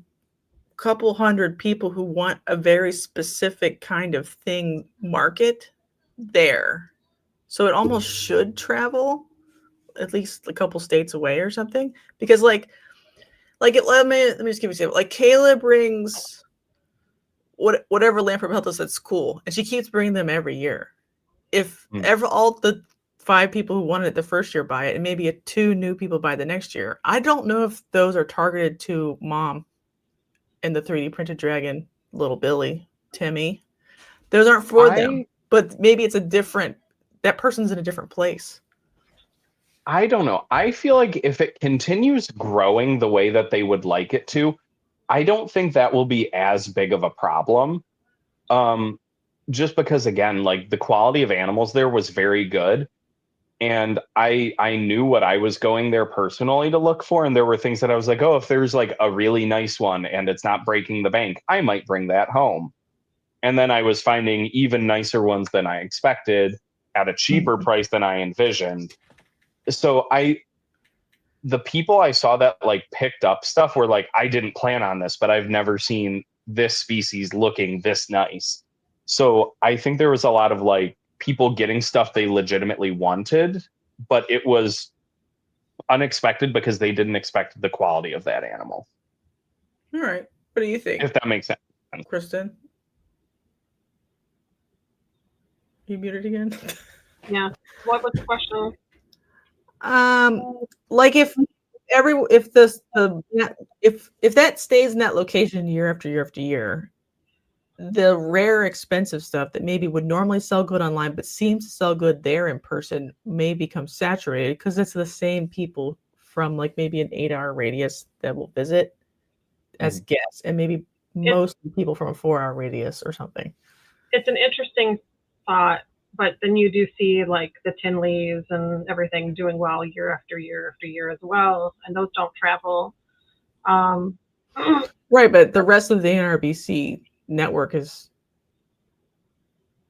couple hundred people who want a very specific kind of thing market there. So it almost should travel at least a couple states away or something, because let me just give you an example. Like Kayla brings whatever lamp from Altus that's cool, and she keeps bringing them every year. If all the 5 people who wanted it the first year buy it, and maybe 2 new people buy the next year, I don't know if those are targeted to Mom and the 3D printed dragon, little Billy, Timmy. Those aren't for them, but maybe it's that person's in a different place. I don't know. I feel like if it continues growing the way that they would like it to, I don't think that will be as big of a problem. Just because, again, like the quality of animals there was very good. And I knew what I was going there personally to look for. And there were things that I was like, oh, if there's like a really nice one and it's not breaking the bank, I might bring that home. And then I was finding even nicer ones than I expected at a cheaper price than I envisioned. So the people I saw that like picked up stuff were like, I didn't plan on this, but I've never seen this species looking this nice. So I think there was a lot of like people getting stuff they legitimately wanted, but it was unexpected because they didn't expect the quality of that animal. All right. What do you think? If that makes sense. Christen? You muted again? Yeah. What was the question? Like if that stays in that location year after year after year, the rare expensive stuff that maybe would normally sell good online but seems to sell good there in person may become saturated because it's the same people from like maybe an 8-hour radius that will visit as guests, and maybe most people from a 4-hour radius or something. It's an interesting thought. But then you do see like the Tinleys and everything doing well year after year after year as well. And those don't travel. Right, but the rest of the NRBC network is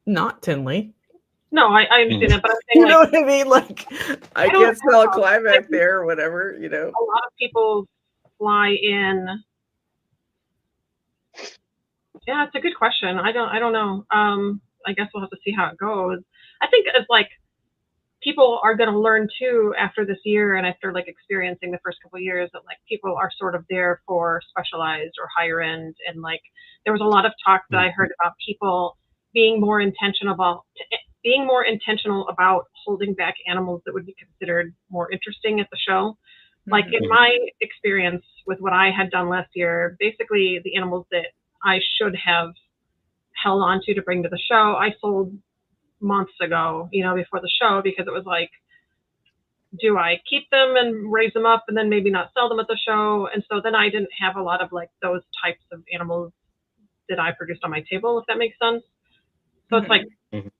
not Tinley. No, I understand that, but I'm saying, you know what I mean? Like, I can't sell a climax there or whatever, you know. A lot of people fly in. Yeah, it's a good question. I don't know. I guess we'll have to see how it goes. I think it's like people are going to learn too after this year and after like experiencing the first couple of years that like people are sort of there for specialized or higher end. And like there was a lot of talk that I heard about people being more intentional about holding back animals that would be considered more interesting at the show. Like in my experience with what I had done last year, basically the animals that I should have held on to bring to the show, I sold months ago, you know, before the show, because it was like, do I keep them and raise them up and then maybe not sell them at the show? And so then I didn't have a lot of like those types of animals that I produced on my table, if that makes sense. So it's like, Mhm.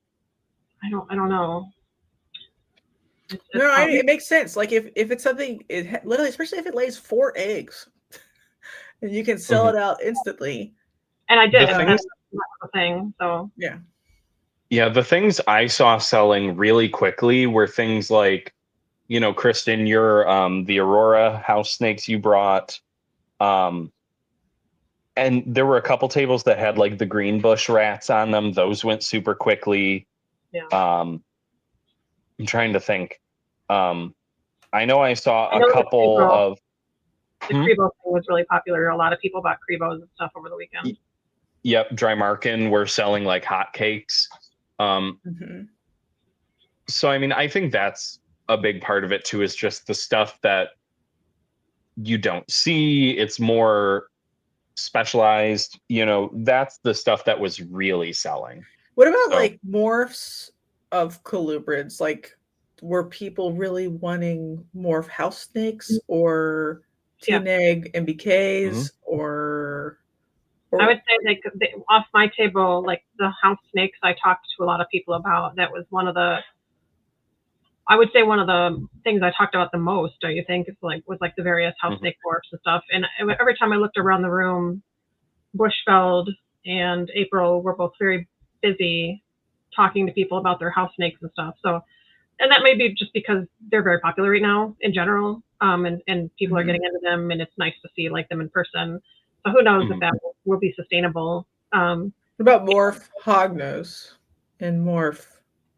I don't know. It makes sense. Like if it's something, literally, especially if it lays 4 eggs, and you can sell it out instantly. And I did. The That's the thing. So yeah. Yeah, the things I saw selling really quickly were things like, Christen, your the Aurora house snakes you brought. And there were a couple tables that had like the green bush rats on them. Those went super quickly. Yeah. I'm trying to think. I know I saw a couple of the Crebo thing was really popular. A lot of people bought Crebos and stuff over the weekend. Yep, Drymarkin were selling like hotcakes. So I mean, I think that's a big part of it too, is just the stuff that you don't see. It's more specialized, that's the stuff that was really selling. What about like morphs of colubrids? Like, were people really wanting morph house snakes or teen egg MBKs or I would say like off my table, like the house snakes I talked to a lot of people about, that was one of the things I talked about the most, don't you think? It's like was like the various house snake morphs and stuff. And every time I looked around the room, Bushfeld and April were both very busy talking to people about their house snakes and stuff. So, and that may be just because they're very popular right now in general, and people are getting into them, and it's nice to see like them in person. So who knows if that will be sustainable. What about morph hognose and morph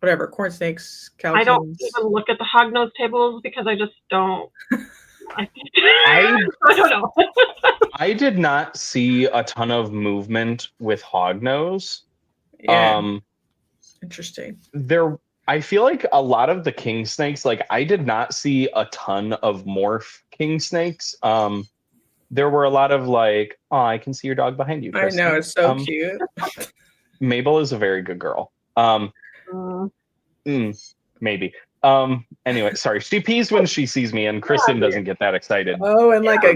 whatever corn snakes, cowkins? I don't even look at the hognose tables because I just don't. I don't know. I did not see a ton of movement with hognose. Yeah. Interesting. I feel like a lot of the king snakes, like I did not see a ton of morph king snakes. There were a lot of like, oh, I can see your dog behind you, Christen. I know, it's so cute. Mabel is a very good girl. Maybe. Anyway, sorry. She pees when she sees me, and Christen doesn't get that excited. Oh, in like a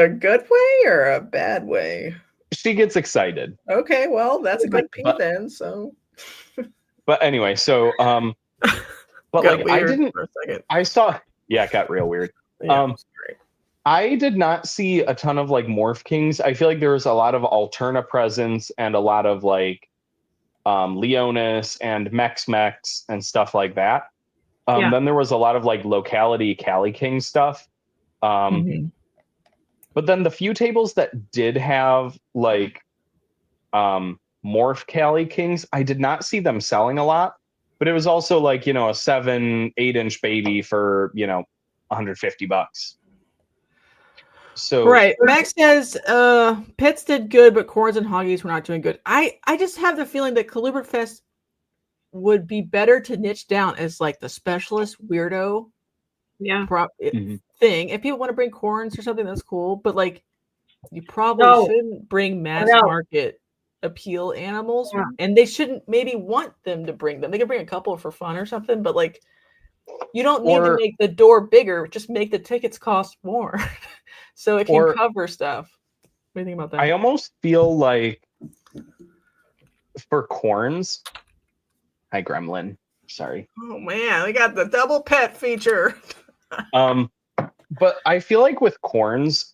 good way or a bad way? She gets excited. Okay, well, that's a good pee then. So. But anyway, so but like I didn't. For a second. I saw. Yeah, it got real weird. Yeah, I did not see a ton of like morph kings. I feel like there was a lot of Alterna presence and a lot of like Leonis and Mex and stuff like that. Then there was a lot of like locality Cali King stuff. But then the few tables that did have like morph Cali Kings, I did not see them selling a lot. But it was also like, a 7-8 inch baby for, $150. So right. Max says pets did good, but corns and hoggies were not doing good. I just have the feeling that Colubridfest would be better to niche down as like the specialist weirdo thing. If people want to bring corns or something, that's cool. But like you probably shouldn't bring mass market appeal animals, and they shouldn't maybe want them to bring them. They can bring a couple for fun or something, but like you don't need to make the door bigger, just make the tickets cost more so it can cover stuff. What do you think about that? I almost feel like for corns, hi Gremlin, sorry. Oh man, we got the double pet feature. But I feel like with corns,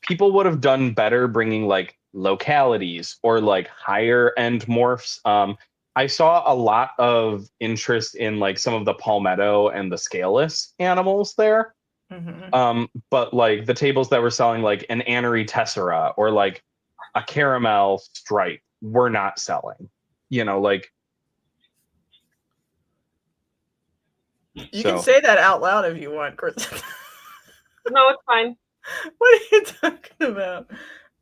people would have done better bringing like localities or like higher end morphs. I saw a lot of interest in like some of the palmetto and the scaleless animals there. But like the tables that were selling like an Anery Tessera or like a caramel stripe were not selling. Like you can say that out loud if you want, Chris. No, it's fine. What are you talking about?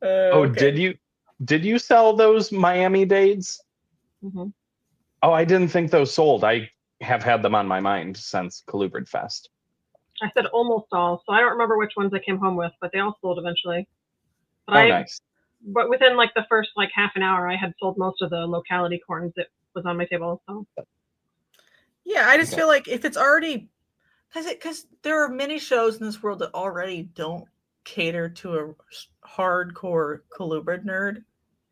Okay. Did you sell those Miami Dades? Oh, I didn't think those sold. I have had them on my mind since Colubridfest. I said almost all, so I don't remember which ones I came home with, but they all sold eventually. But nice. But within like the first like half an hour, I had sold most of the locality corns that was on my table. So yeah, I just feel like if it's already because there are many shows in this world that already don't cater to a hardcore colubrid nerd,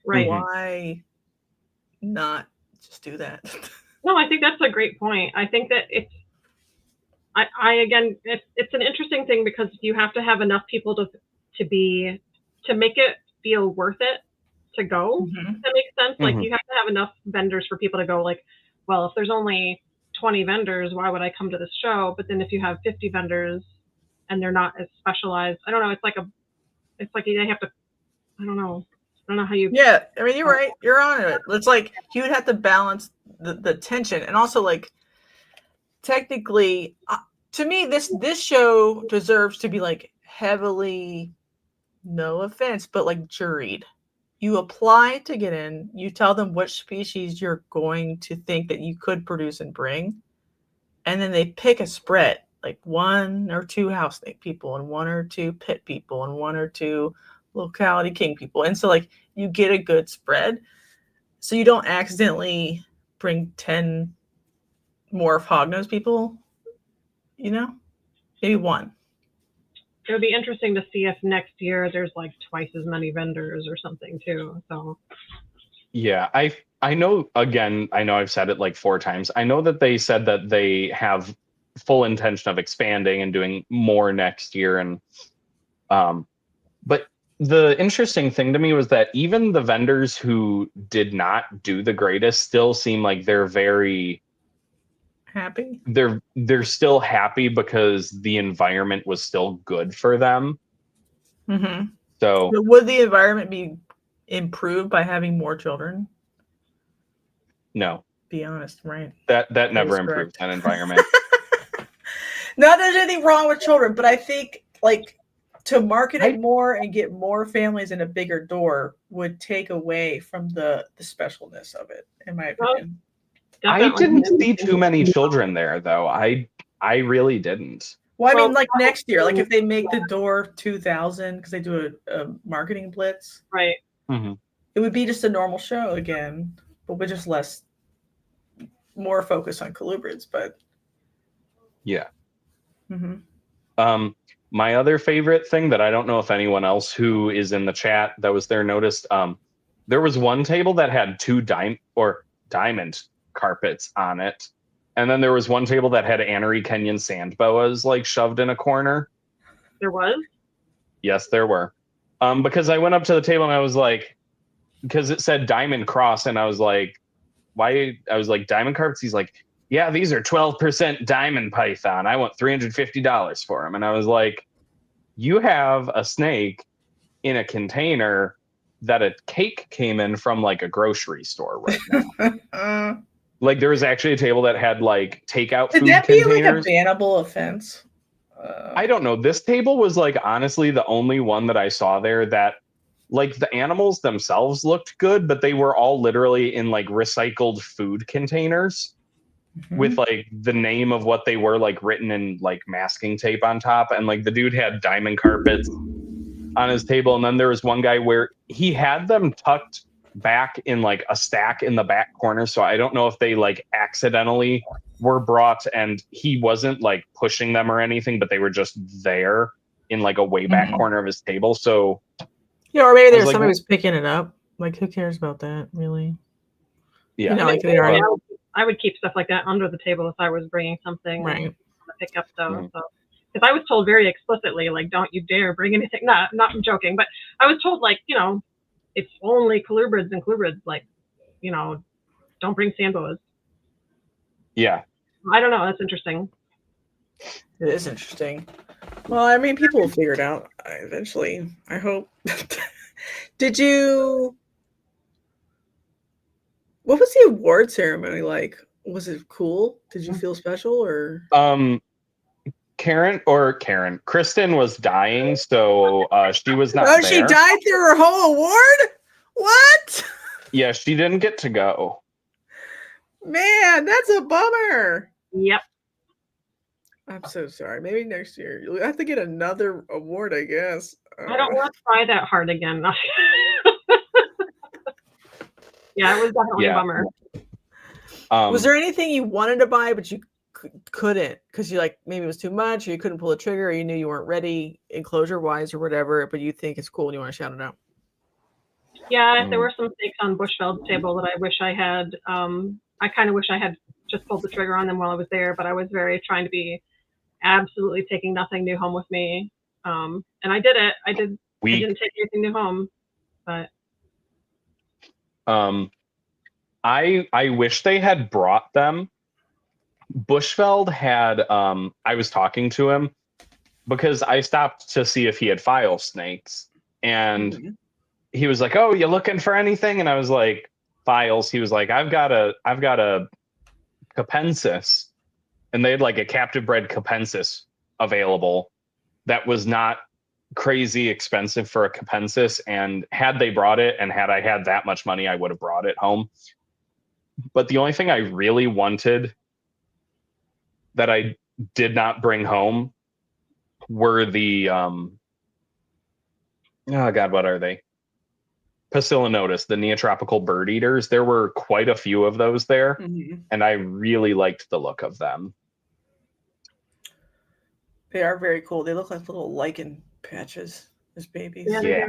Right. why not just do that? No, I think that's a great point. I think that it's an interesting thing because you have to have enough people to make it feel worth it to go. Mhm. If that makes sense. Like Mhm. you have to have enough vendors for people to go. Like, well, if there's only 20 vendors, why would I come to this show? But then if you have 50 vendors and they're not as specialized, I don't know. It's like they have to. I don't know. I don't know how you. Yeah, I mean, you're right. You're on it. It's like he would have to balance the tension, and also like technically, to me, this show deserves to be like heavily, no offense, but like juried. You apply to get in. You tell them which species you're going to think that you could produce and bring, and then they pick a spread, like 1 or 2 house snake people, and 1 or 2 pit people, and 1 or 2 locality king people, and so like you get a good spread, so you don't accidentally bring 10 morph hognose people. Maybe 1. It would be interesting to see if next year there's like twice as many vendors or something too. So Yeah, I know. Again, I know I've said it like 4 times. I know that they said that they have full intention of expanding and doing more next year, and but the interesting thing to me was that even the vendors who did not do the greatest still seem like they're very Happy. they're still happy because the environment was still good for them. Mm-hmm. So would the environment be improved by having more children? No. Be honest, right? That never improves an environment. Not that there's anything wrong with children, but I think like to market it more and get more families in a bigger door would take away from the specialness of it, in my opinion. I didn't see too many children there, though. I really didn't. Well, I mean, like next year, like if they make the door 2,000 because they do a marketing blitz, right? Mm-hmm. It would be just a normal show again, but with just more focus on colubrids. But yeah. Mm-hmm. My other favorite thing that I don't know if anyone else who is in the chat that was there noticed, there was one table that had 2 diamond carpets on it, and then there was one table that had Anery Kenyan sand boas like shoved in a corner. There was? Yes, there were. Because I went up to the table and I was like, because it said diamond cross, and I was like, why? I was like, diamond carpets? He's like, yeah, these are 12% diamond python. I want $350 for them. And I was like, you have a snake in a container that a cake came in from like a grocery store right now. Like there was actually a table that had like takeout food containers. Would that be like a bannable offense? I don't know. This table was like honestly the only one that I saw there that like the animals themselves looked good, but they were all literally in like recycled food containers. Mm-hmm. With like the name of what they were like written in like masking tape on top, and like the dude had diamond carpets on his table, and then there was one guy where he had them tucked back in like a stack in the back corner, so I don't know if they like accidentally were brought and he wasn't like pushing them or anything, but they were just there in like a way back corner of his table. So yeah, or maybe there's somebody who's picking it up. Like who cares about that really? Yeah, like they already. I would keep stuff like that under the table if I was bringing something right. to pick up though. Mm-hmm. So, because I was told very explicitly, like, don't you dare bring anything. Not joking, but I was told, like, it's only colubrids and colubrids. Like, don't bring sand boas. Yeah. I don't know. That's interesting. It is interesting. Well, I mean, people will figure it out eventually. I hope. What was the award ceremony like? Was it cool? Did you feel special or? Christen was dying, so she was not there. She died through her whole award? What? Yeah, she didn't get to go. Man, that's a bummer. Yep. I'm so sorry. Maybe next year you'll have to get another award, I guess. I don't want to try that hard again. Yeah, it was definitely a bummer. Was there anything you wanted to buy but you couldn't because you like maybe it was too much, or you couldn't pull the trigger, or you knew you weren't ready enclosure wise or whatever, but you think it's cool and you want to shout it out. Yeah, there were some snakes on Bushveld's table that I wish I had. I kind of wish I had just pulled the trigger on them while I was there, but I was very trying to be absolutely taking nothing new home with me. And I did it. I didn't take anything new home, but I wish they had brought them. Bushveld had I was talking to him because I stopped to see if he had file snakes, and he was like, "Oh, you looking for anything?" And I was like, "Files." He was like, I've got a Capensis," and they had like a captive bred Capensis available that was not crazy expensive for a Capensis, and had they brought it, and had I had that much money, I would have brought it home. But the only thing I really wanted that I did not bring home were the oh god, what are they? Pacillinotus, the neotropical bird eaters. There were quite a few of those there, and I really liked the look of them. They are very cool. They look like little lichen patches as babies. yeah.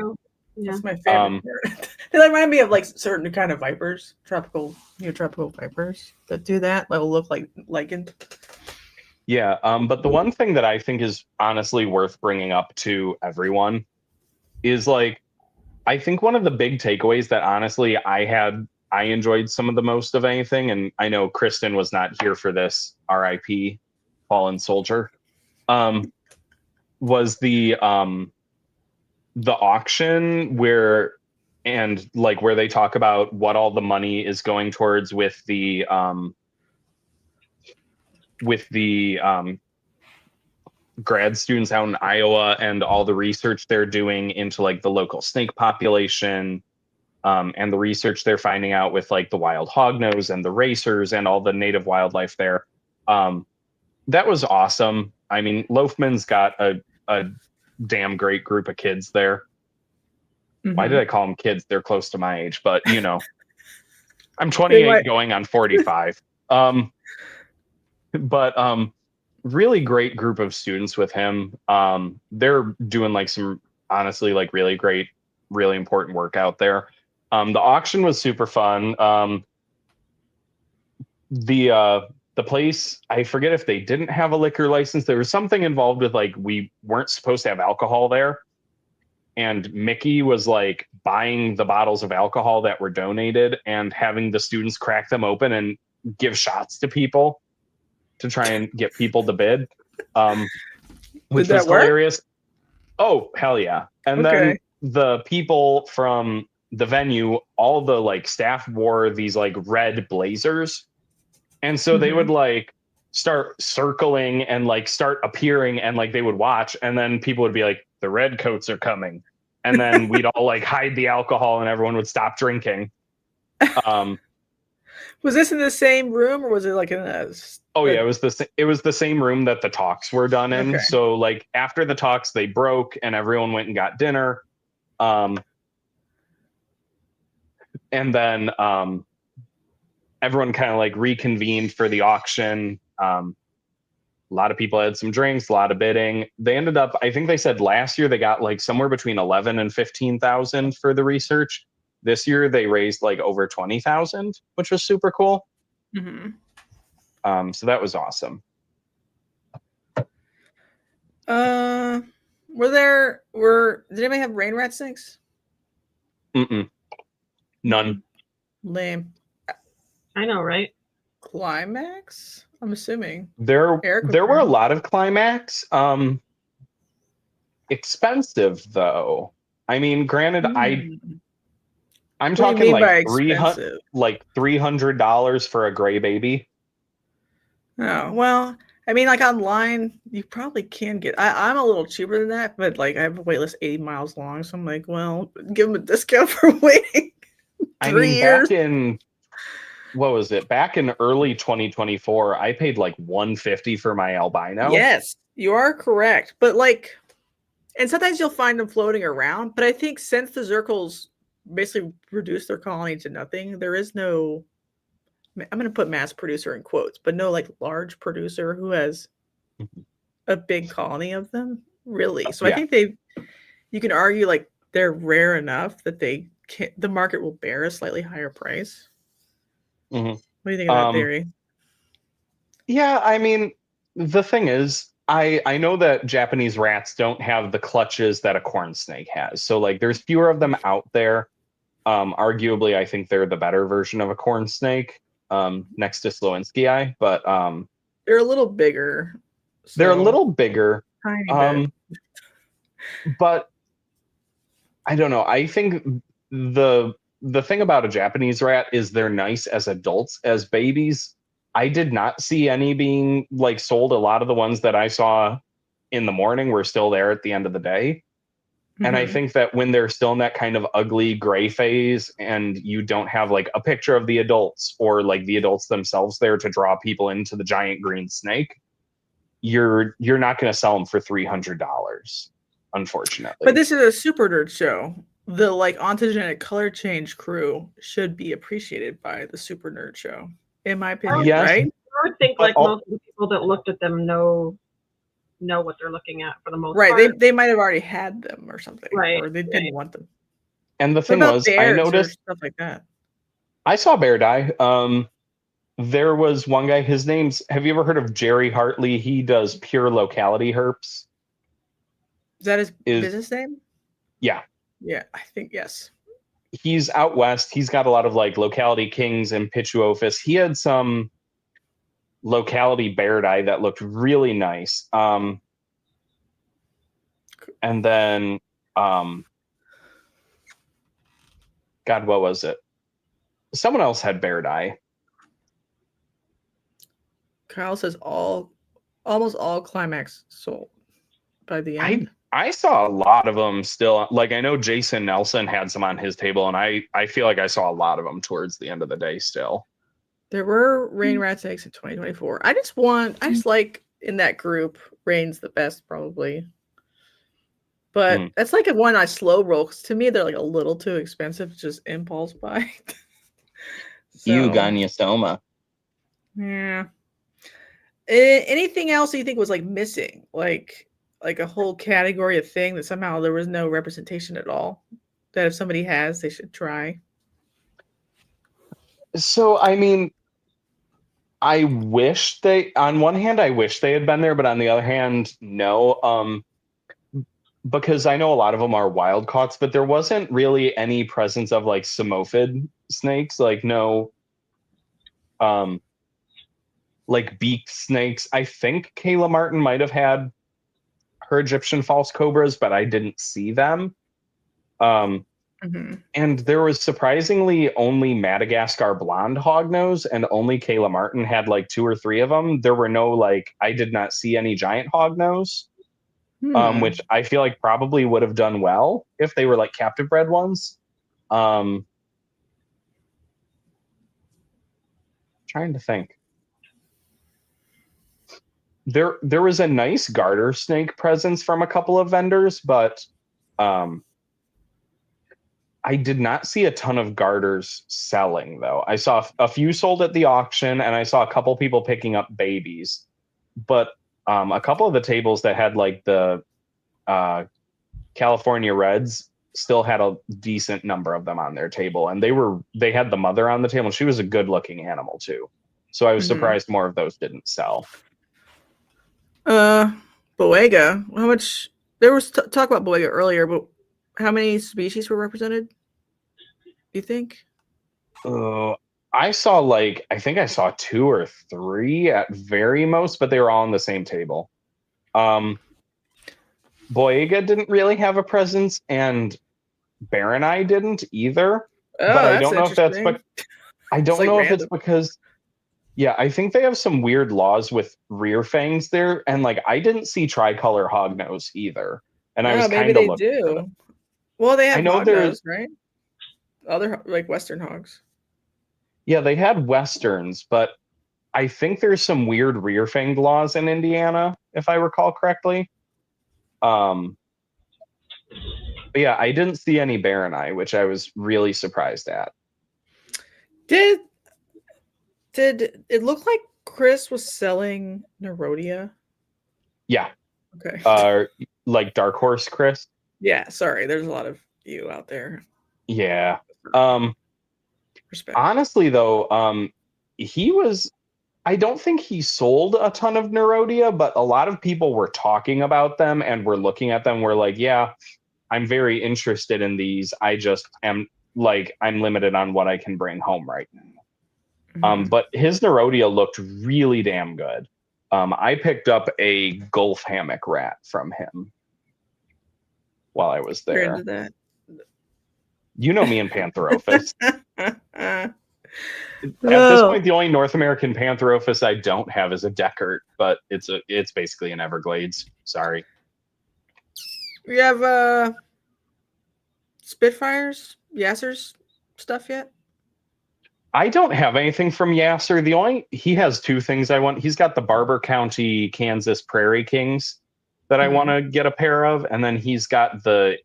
That's my favorite. They remind me of like certain kind of vipers, neotropical vipers that do that. That will look like lichen. Yeah, but the one thing that I think is honestly worth bringing up to everyone is like, I think one of the big takeaways that honestly I enjoyed some of the most of anything, and I know Christen was not here for this, RIP, fallen soldier, was the auction where they talk about what all the money is going towards with the grad students out in Iowa and all the research they're doing into like the local snake population, and the research they're finding out with like the wild hognose and the racers and all the native wildlife there. That was awesome. I mean, Loafman's got a damn great group of kids there. Why did I call them kids? They're close to my age, but you know, I'm 28 going on 45. But really great group of students with him. They're doing like some honestly like really great, really important work out there. The auction was super fun. The place, I forget if they didn't have a liquor license. There was something involved with like we weren't supposed to have alcohol there. And Mickey was like buying the bottles of alcohol that were donated and having the students crack them open and give shots to people to try and get people to bid, which was hilarious. Oh, hell yeah. And then the people from the venue, all the like staff wore these like red blazers. And so they would like start circling and like start appearing and like they would watch. And then people would be like, the red coats are coming. And then we'd all like hide the alcohol and everyone would stop drinking. Was this in the same room or was it like in a... Oh yeah, it was the same room that the talks were done in. Okay. So like after the talks, they broke and everyone went and got dinner. And then everyone kind of like reconvened for the auction. A lot of people had some drinks, a lot of bidding. They ended up, I think they said last year they got like somewhere between 11 and 15,000 for the research. This year they raised like over 20,000, which was super cool. So that was awesome. Did anybody have rain rat snakes? None. Lame. I know, right? Climax? I'm assuming. There were a lot of Climax. Expensive though. I mean, granted, I'm talking like $300 for a gray baby. Oh, well, I mean, like online, you probably can get. I'm a little cheaper than that, but like I have a wait list 80 miles long, so I'm like, well, give them a discount for waiting 3 years. Back in early 2024, I paid like $150 for my albino. Yes, you are correct. But like, and sometimes you'll find them floating around. But I think since the Zirkles basically reduced their colony to nothing, there is no I'm going to put mass producer in quotes, but no like large producer who has a big colony of them. Really. So I think you can argue like they're rare enough that the market will bear a slightly higher price. Mm-hmm. What do you think of that theory? Yeah, I mean, the thing is, I know that Japanese rats don't have the clutches that a corn snake has. So like there's fewer of them out there. Arguably, I think they're the better version of a corn snake, next to Slowinskii, but they're a little bigger. They're a little bigger. Tiny bit. But I don't know. I think the thing about a Japanese rat is they're nice as adults. As babies, I did not see any being like sold. A lot of the ones that I saw in the morning were still there at the end of the day. Mm-hmm. And I think that when they're still in that kind of ugly gray phase and you don't have like a picture of the adults or like the adults themselves there to draw people into the giant green snake, you're not going to sell them for $300, unfortunately. But this is a super nerd show. The like ontogenic color change crew should be appreciated by the super nerd show, in my opinion. Yes. Right? I would think like most of the people that looked at them know what they're looking at for the most part. Right. They might have already had them or something. Right. Or they didn't want them. And the thing was, I noticed stuff like that. I saw bear dye. There was one guy, his name's, have you ever heard of Jerry Hartley? He does pure locality herps. Is that his business name? Yeah. Yeah, I think, yes. He's out west. He's got a lot of like locality kings and Pituophis. He had some locality bear dye that looked really nice. And then, God, what was it? Someone else had bear dye. Kyle says almost all climax sold by the end. I saw a lot of them still. Like I know Jason Nelson had some on his table, and I feel like I saw a lot of them towards the end of the day still. There were Rain Rats eggs in 2024. I just like in that group, Rain's the best probably. But that's like a one I slow roll, because to me they're like a little too expensive, just impulse buy. You Ganyasoma. Yeah. Anything else you think was like missing? Like a whole category of thing that somehow there was no representation at all, that if somebody has, they should try? So, I mean, I wish on one hand, I wish they had been there, but on the other hand, no. Because I know a lot of them are wild caughts, but there wasn't really any presence of like Samophid snakes, like no, like beaked snakes. I think Kayla Martin might have had her Egyptian false cobras, but I didn't see them. And there was surprisingly only Madagascar blonde hognose, and only Kayla Martin had like 2 or 3 of them. There were no like, I did not see any giant hognose, which I feel like probably would have done well if they were like captive bred ones. Trying to think. There was a nice garter snake presence from a couple of vendors, but I did not see a ton of garters selling, though. I saw a few sold at the auction, and I saw a couple people picking up babies. But a couple of the tables that had like the California Reds still had a decent number of them on their table, and they had the mother on the table. She was a good-looking animal too, so I was surprised more of those didn't sell. Boega, how much? There was talk about Boega earlier, but how many species were represented, you think? I saw I think I saw 2 or 3 at very most, but they were all on the same table. Boega didn't really have a presence, and Baronai didn't either. But I don't know if that's it's because I think they have some weird laws with rear fangs there, and like I didn't see tricolor hognose either. And I was kind of looking. Maybe they do. Well, they have hognose, right? Other like Western hogs. Yeah, they had Westerns, but I think there's some weird rear fang laws in Indiana, if I recall correctly. But yeah, I didn't see any Baronai, which I was really surprised at. Did it look like Chris was selling Nerodia? Yeah. Okay. Like Dark Horse Chris. Yeah, sorry. There's a lot of you out there. Yeah. Respect. Honestly, though, I don't think he sold a ton of Nerodia, but a lot of people were talking about them and were looking at them. We're like, yeah, I'm very interested in these. I just am like, I'm limited on what I can bring home right now. But his Nerodia looked really damn good. I picked up a Gulf hammock rat from him while I was there. You're into that. You know me and Pantherophis. At this point, the only North American Pantherophis I don't have is a Deckert, but it's basically an Everglades. Sorry. We have Spitfires, Yassers stuff yet? I don't have anything from Yasser. He has two things I want. He's got the Barber County, Kansas Prairie Kings that I want to get a pair of, and then he's got the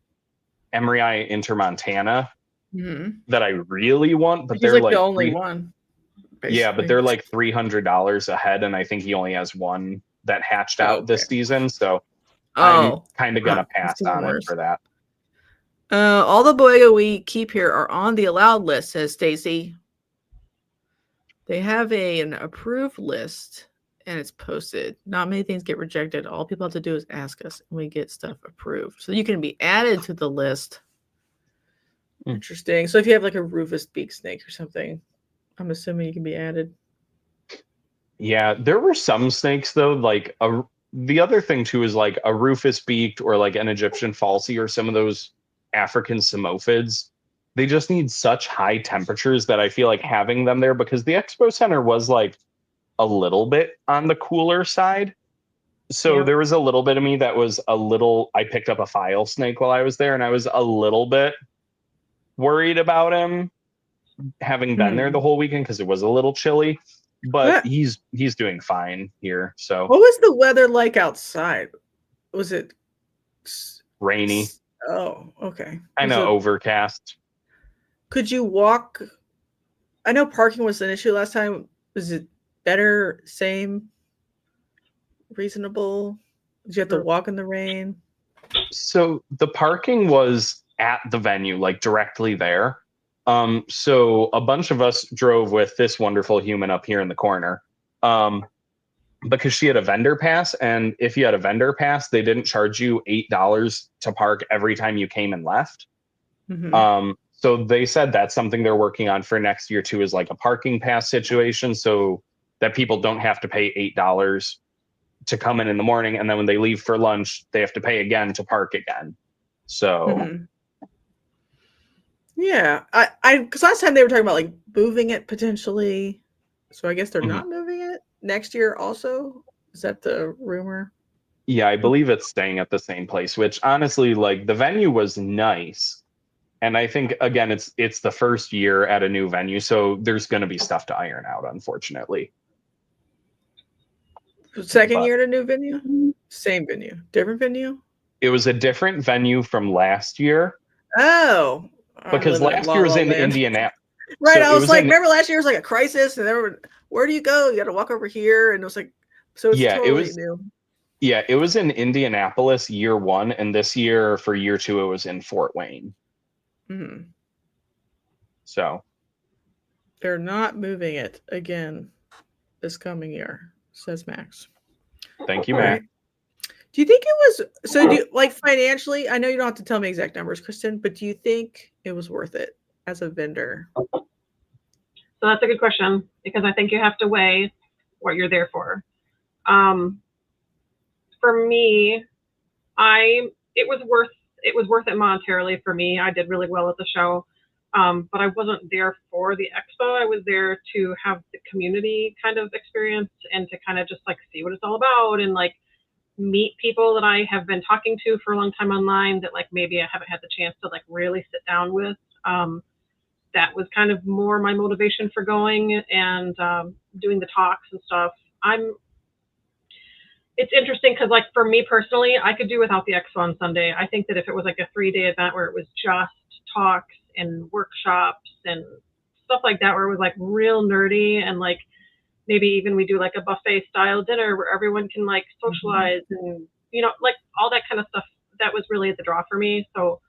Emery Intermontana that I really want, but they're like the only one. Basically. Yeah, but they're like $300 a head, and I think he only has one that hatched out this season. So I'm kind of gonna pass on it for that. All the Boyega we keep here are on the allowed list, says Stacy. They have an approved list, and it's posted. Not many things get rejected. All people have to do is ask us, and we get stuff approved. So you can be added to the list. Interesting. So if you have like a Rufus beak snake or something, I'm assuming you can be added. Yeah, there were some snakes though. Like the other thing too is like a Rufus beaked or like an Egyptian falsy or some of those African Simophids. They just need such high temperatures that I feel like having them there, because the expo center was like a little bit on the cooler side. So there was a little bit of me that was I picked up a file snake while I was there, and I was a little bit worried about him having been there the whole weekend because it was a little chilly, but he's doing fine here. So what was the weather like outside? Was it rainy? Oh, okay. I know, overcast. Could you walk? I know parking was an issue last time. Was it better, same, reasonable? Did you have to walk in the rain? So the parking was at the venue, like directly there. So a bunch of us drove with this wonderful human up here in the corner, because she had a vendor pass, and if you had a vendor pass, they didn't charge you $8 to park every time you came and left. So they said that's something they're working on for next year too, is like a parking pass situation, so that people don't have to pay $8 to come in the morning, and then when they leave for lunch, they have to pay again to park again. So yeah, I because last time they were talking about like moving it potentially, so I guess they're not moving it next year also. Is that the rumor? Yeah, I believe it's staying at the same place, which honestly, like, the venue was nice. And I think, again, it's the first year at a new venue, so there's going to be stuff to iron out, unfortunately. Second year at a new venue? Same venue? Different venue? It was a different venue from last year. Oh. Because last year was in Indianapolis. Right, so I was like, remember last year was like a crisis, and where do you go? You got to walk over here, and it was like, so it's totally new. Yeah, it was in Indianapolis year one, and this year for year two, it was in Fort Wayne. So they're not moving it again this coming year, says Max. Thank you, Max. Do you think it was so? Do you, like, financially? I know you don't have to tell me exact numbers, Christen, but do you think it was worth it as a vendor? So that's a good question, because I think you have to weigh what you're there for. For me, it was worth it monetarily for me. I did really well at the show, but I wasn't there for the expo. I was there to have the community kind of experience and to kind of just like see what it's all about and like meet people that I have been talking to for a long time online that like maybe I haven't had the chance to like really sit down with. That was kind of more my motivation for going and doing the talks and stuff. It's interesting because, like, for me personally, I could do without the expo on Sunday. I think that if it was like a 3-day event where it was just talks and workshops and stuff like that where it was like real nerdy, and like maybe even we do like a buffet style dinner where everyone can like socialize and, you know, like all that kind of stuff. That was really the draw for me. So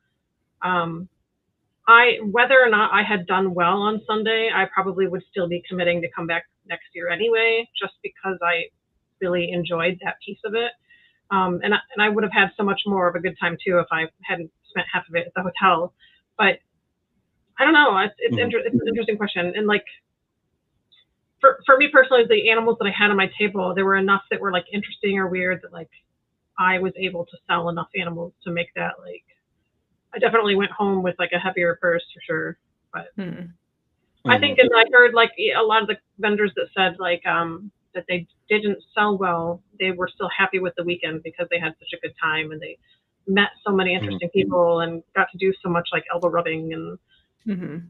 whether or not I had done well on Sunday, I probably would still be committing to come back next year anyway, just because I really enjoyed that piece of it. And I would have had so much more of a good time too if I hadn't spent half of it at the hotel. But I don't know. It's an interesting question. And like for me personally, the animals that I had on my table, there were enough that were like interesting or weird that like I was able to sell enough animals to make that like. I definitely went home with like a heavier purse for sure. But I think, and I heard like a lot of the vendors that said like that they didn't sell well, they were still happy with the weekend because they had such a good time and they met so many interesting people and got to do so much like elbow rubbing and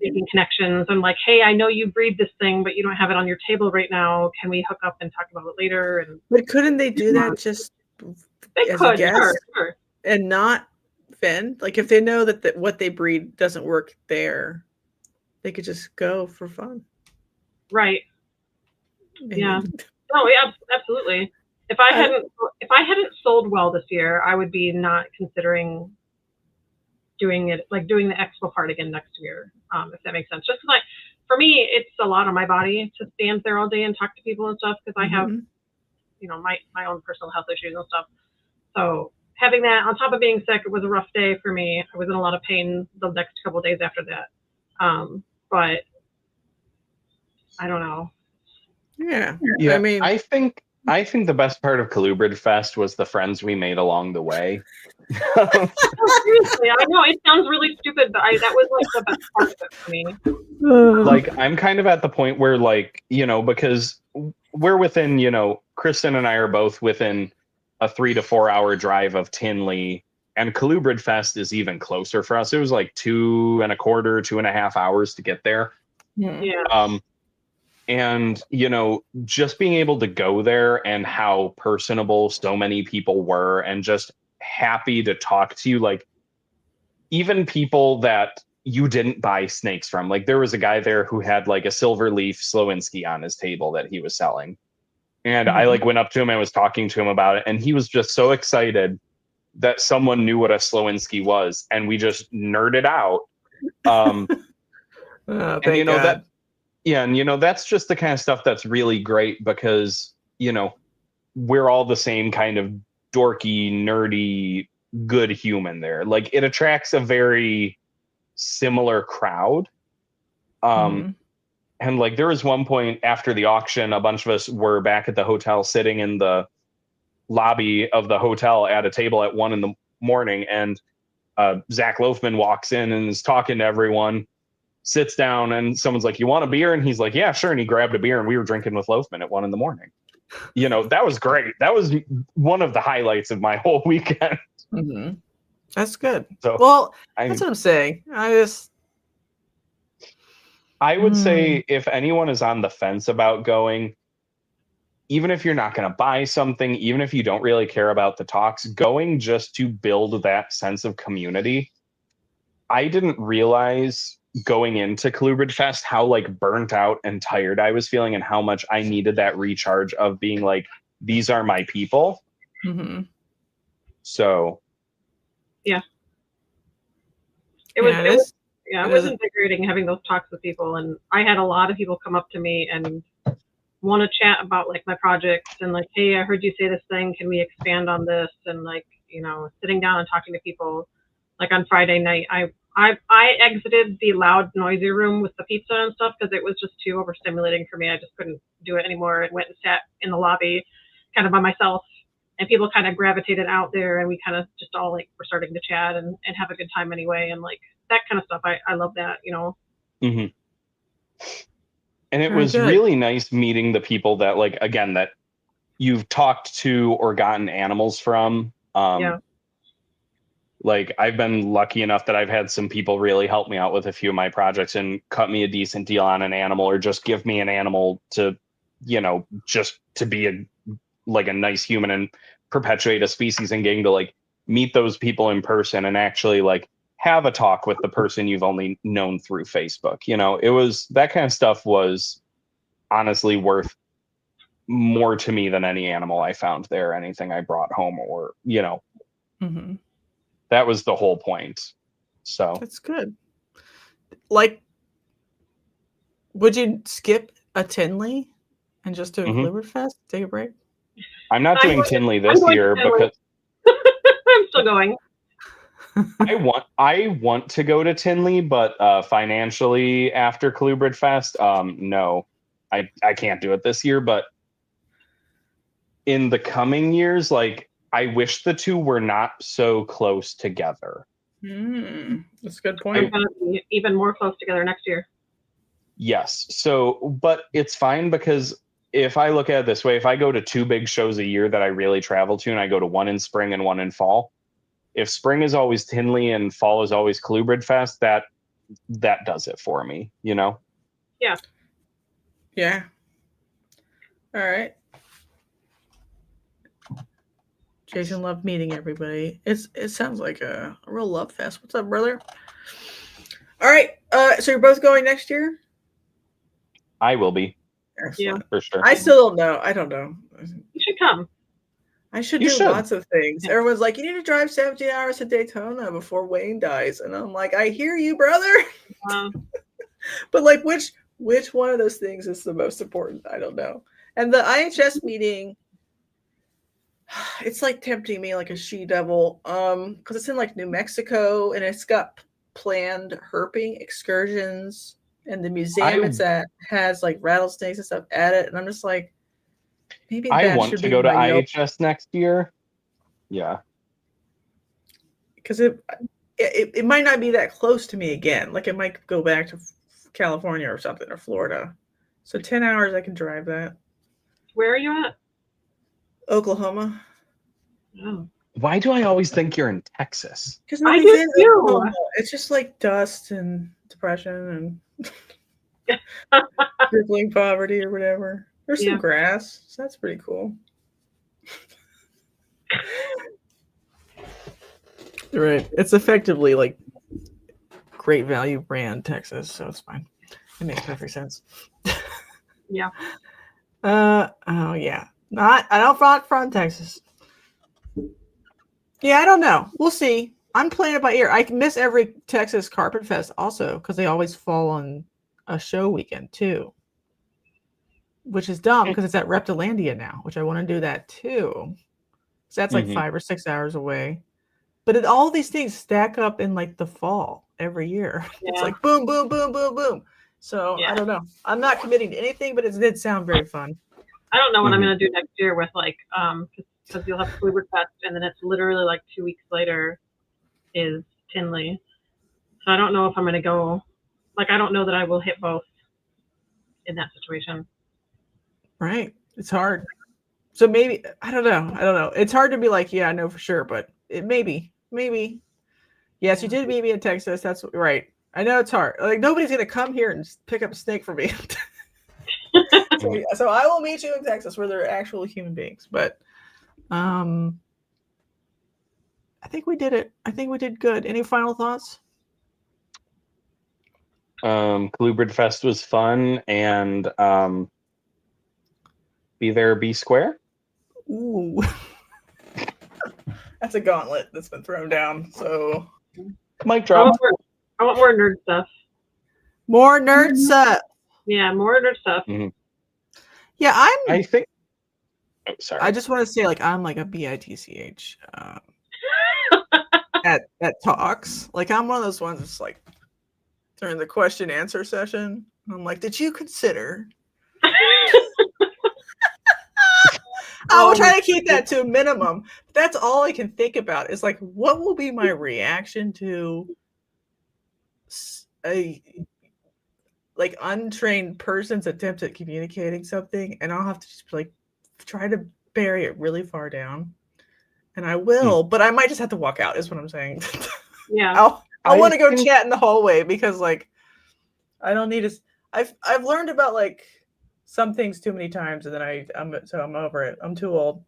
making connections and like, hey, I know you breed this thing, but you don't have it on your table right now. Can we hook up and talk about it later? And but couldn't they do that just they as could, a guest sure. and not vend? Like if they know that what they breed doesn't work there, they could just go for fun. Right. Yeah. Oh yeah, absolutely. If I hadn't sold well this year, I would be not considering doing it, like doing the expo part again next year, if that makes sense. Just like for me, it's a lot on my body to stand there all day and talk to people and stuff because I have, you know, my own personal health issues and stuff. So having that on top of being sick, it was a rough day for me. I was in a lot of pain the next couple of days after that. But I don't know. Yeah. Yeah. I mean, I think the best part of Colubridfest was the friends we made along the way. No, seriously, I know it sounds really stupid, but that was like the best part of it for me. Like I'm kind of at the point where like, you know, because we're within, you know, Christen and I are both within a 3 to 4 hour drive of Tinley, and Colubridfest is even closer for us. It was like 2.25 hours to get there. Yeah. And, you know, just being able to go there and how personable so many people were and just happy to talk to you, like even people that you didn't buy snakes from. Like there was a guy there who had like a silver leaf Slowinski on his table that he was selling. And I like went up to him and was talking to him about it. And he was just so excited that someone knew what a Slowinski was. And we just nerded out. And you know, that, yeah. And you know, that's just the kind of stuff that's really great because, you know, we're all the same kind of dorky, nerdy, good human there. Like it attracts a very similar crowd. And like there was one point after the auction, a bunch of us were back at the hotel sitting in the lobby of the hotel at a table at 1 a.m. And Zach Loafman walks in and is talking to everyone, sits down, and someone's like, "You want a beer?" And he's like, "Yeah, sure." And he grabbed a beer and we were drinking with Loafman at 1 a.m. You know, that was great. That was one of the highlights of my whole weekend. That's good. So, well, that's what I'm saying. I would say if anyone is on the fence about going, even if you're not going to buy something, even if you don't really care about the talks, going just to build that sense of community. I didn't realize going into Colubridfest how like burnt out and tired I was feeling and how much I needed that recharge of being like, these are my people. So. Yeah. It was invigorating having those talks with people, and I had a lot of people come up to me and want to chat about like my projects and like, hey, I heard you say this thing, can we expand on this? And like, you know, sitting down and talking to people. Like on Friday night, I exited the loud, noisy room with the pizza and stuff because it was just too overstimulating for me. I just couldn't do it anymore. I went and sat in the lobby kind of by myself, and people kind of gravitated out there, and we kind of just all like were starting to chat and have a good time anyway. And like that kind of stuff. I love that, you know? And it was really nice meeting the people that like, again, that you've talked to or gotten animals from. Like I've been lucky enough that I've had some people really help me out with a few of my projects and cut me a decent deal on an animal or just give me an animal to, you know, just to be a nice human and perpetuate a species, and getting to like meet those people in person and actually like have a talk with the person you've only known through Facebook. You know, it was that kind of stuff was honestly worth more to me than any animal I found there, anything I brought home, or, you know, that was the whole point. So that's good. Like, would you skip a Tinley and just do a Colubridfest? Take a break? I'm not doing Tinley this year because I'm still going. I want to go to Tinley, but financially after Colubridfest, no, I can't do it this year. But in the coming years, like, I wish the two were not so close together. That's a good point. They're going to be even more close together next year. Yes. So, but it's fine because if I look at it this way, if I go to 2 big shows a year that I really travel to, and I go to one in spring and one in fall, if spring is always Tinley and fall is always Colubridfest, that does it for me, you know? Yeah. Yeah. All right. Jason loved meeting everybody. It sounds like a real love fest. What's up, brother? All right. So you're both going next year? I will be. Excellent. For sure. I still don't know. I don't know. You should come. I should do lots of things. Everyone's like, you need to drive 17 hours to Daytona before Wayne dies. And I'm like, I hear you, brother. But like, which one of those things is the most important? I don't know. And the IHS meeting, it's like tempting me like a she-devil. Because it's in like New Mexico and it's got planned herping excursions. And the museum it's at has like rattlesnakes and stuff at it. And I'm just like, maybe I want to go to IHS next year. Yeah. Because it might not be that close to me again. Like, it might go back to California or something, or Florida. So 10 hours I can drive that. Where are you at? Oklahoma. Oh. Why do I always think you're in Texas? Because I do too. It's just like dust and depression and crippling poverty or whatever. There's some grass, so that's pretty cool. Right. It's effectively like Great Value brand Texas, so it's fine. It makes perfect sense. Yeah. Oh yeah. I don't front Texas. Yeah, I don't know. We'll see. I'm playing it by ear. I miss every Texas Carpet Fest also because they always fall on a show weekend too. Which is dumb because it's at Reptilandia now, which I want to do that too. So that's like 5 or 6 hours away. But all these things stack up in like the fall every year. Yeah. It's like boom, boom, boom, boom, boom. So I don't know. I'm not committing to anything, but it did sound very fun. I don't know what I'm going to do next year with like, because you'll have Colubridfest and then it's literally like 2 weeks later is Tinley. So I don't know if I'm going to go. Like, I don't know that I will hit both in that situation. Right. It's hard. So maybe, I don't know. It's hard to be like, yeah, I know for sure, but it maybe. Yes, you did meet me in Texas. That's right. I know it's hard. Like, nobody's going to come here and pick up a snake for me. So I will meet you in Texas where there are actual human beings. But I think we did it. I think we did good. Any final thoughts? Colubridfest was fun, and be there, be square. Ooh. That's a gauntlet that's been thrown down. So mic drop. I want more nerd stuff. More nerd stuff. Yeah, more nerd stuff. Yeah, I think. Oh, sorry. I just want to say, like, I'm like a bitch at talks. Like, I'm one of those ones that's like during the question answer session. I'm like, did you consider? I will try to keep that to a minimum. That's all I can think about is like, what will be my reaction to a like untrained person's attempt at communicating something, and I'll have to just like try to bury it really far down. And I will, but I might just have to walk out, is what I'm saying. Yeah. I want to go chat in the hallway because like I don't need to. I've learned about like some things too many times, and then I'm over it. I'm too old.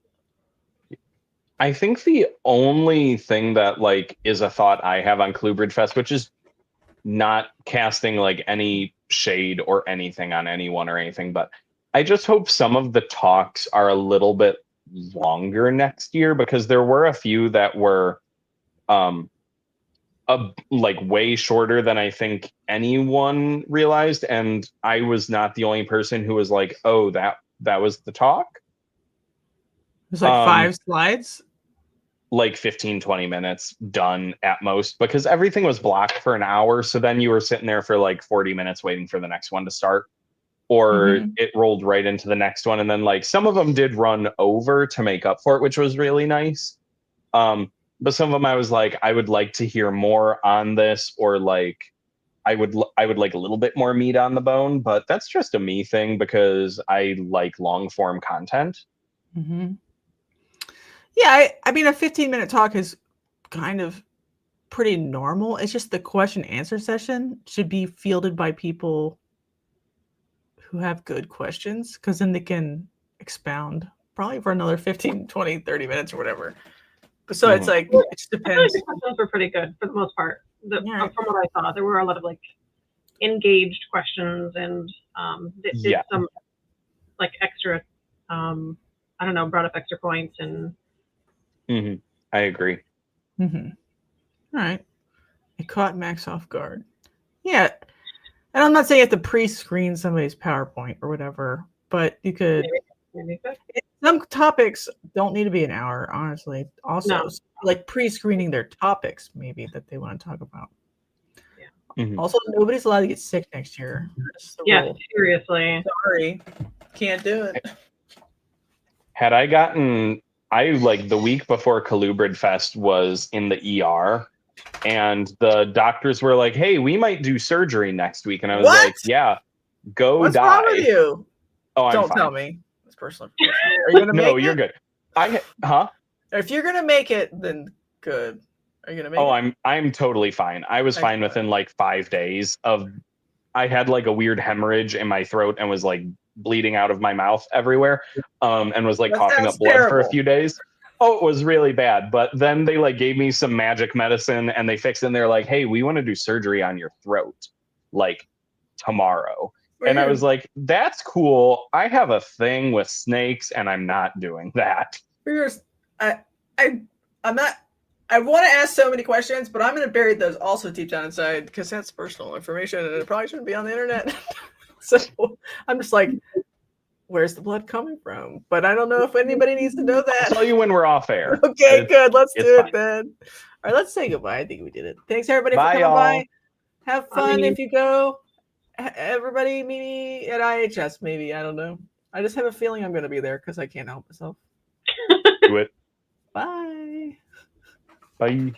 I think the only thing that like is a thought I have on Colubridfest, which is not casting like any shade or anything on anyone or anything, but I just hope some of the talks are a little bit longer next year, because there were a few that were like way shorter than I think anyone realized, and I was not the only person who was like, oh, that was the talk. It was like 5 slides. Like 15-20 minutes done at most, because everything was blocked for an hour, so then you were sitting there for like 40 minutes waiting for the next one to start, or it rolled right into the next one. And then like some of them did run over to make up for it, which was really nice. But some of them I was like, I would like to hear more on this, or like I would like a little bit more meat on the bone. But that's just a me thing, because I like long form content. Yeah, I mean, a 15-minute talk is kind of pretty normal. It's just the question answer session should be fielded by people who have good questions, because then they can expound probably for another 15, 20, 30 minutes or whatever. So it's like, it just depends. The questions were pretty good for the most part. From what I saw, there were a lot of like engaged questions, and they did some like extra, I don't know, brought up extra points and. I agree. All right. It caught Max off guard. Yeah. And I'm not saying you have to pre-screen somebody's PowerPoint or whatever, but you could. Maybe. Some topics don't need to be an hour, honestly. Also, like pre-screening their topics, maybe, that they want to talk about. Also, nobody's allowed to get sick next year. Yeah, seriously. Sorry. Can't do it. Had I gotten... I like the week before Colubridfest was in the ER, and the doctors were like, "Hey, we might do surgery next week," and I was like, "Yeah, go What's die." What's wrong with you? Oh, I'm Don't fine. Tell me. It's personal. Are you gonna make No, it? You're good. If you're gonna make it, then good. Are you gonna make it? Oh, I'm totally fine. I was fine within like 5 days of. I had like a weird hemorrhage in my throat and was like bleeding out of my mouth everywhere, and was like coughing up blood for a few days. Oh, it was really bad. But then they like gave me some magic medicine and they fixed it, and they're like, "Hey, we want to do surgery on your throat like tomorrow." And I was like, "That's cool. I have a thing with snakes and I'm not doing that." I'm not. I want to ask so many questions, but I'm going to bury those also deep down inside, because that's personal information and it probably shouldn't be on the internet. So I'm just like, where's the blood coming from? But I don't know if anybody needs to know that. I'll tell you when we're off air. Okay, good. Let's do it then. All right, let's say goodbye. I think we did it. Thanks everybody for coming by. Have fun if you go. Everybody meet me at IHS, maybe. I don't know. I just have a feeling I'm going to be there because I can't help myself. Do it. Bye. Bye.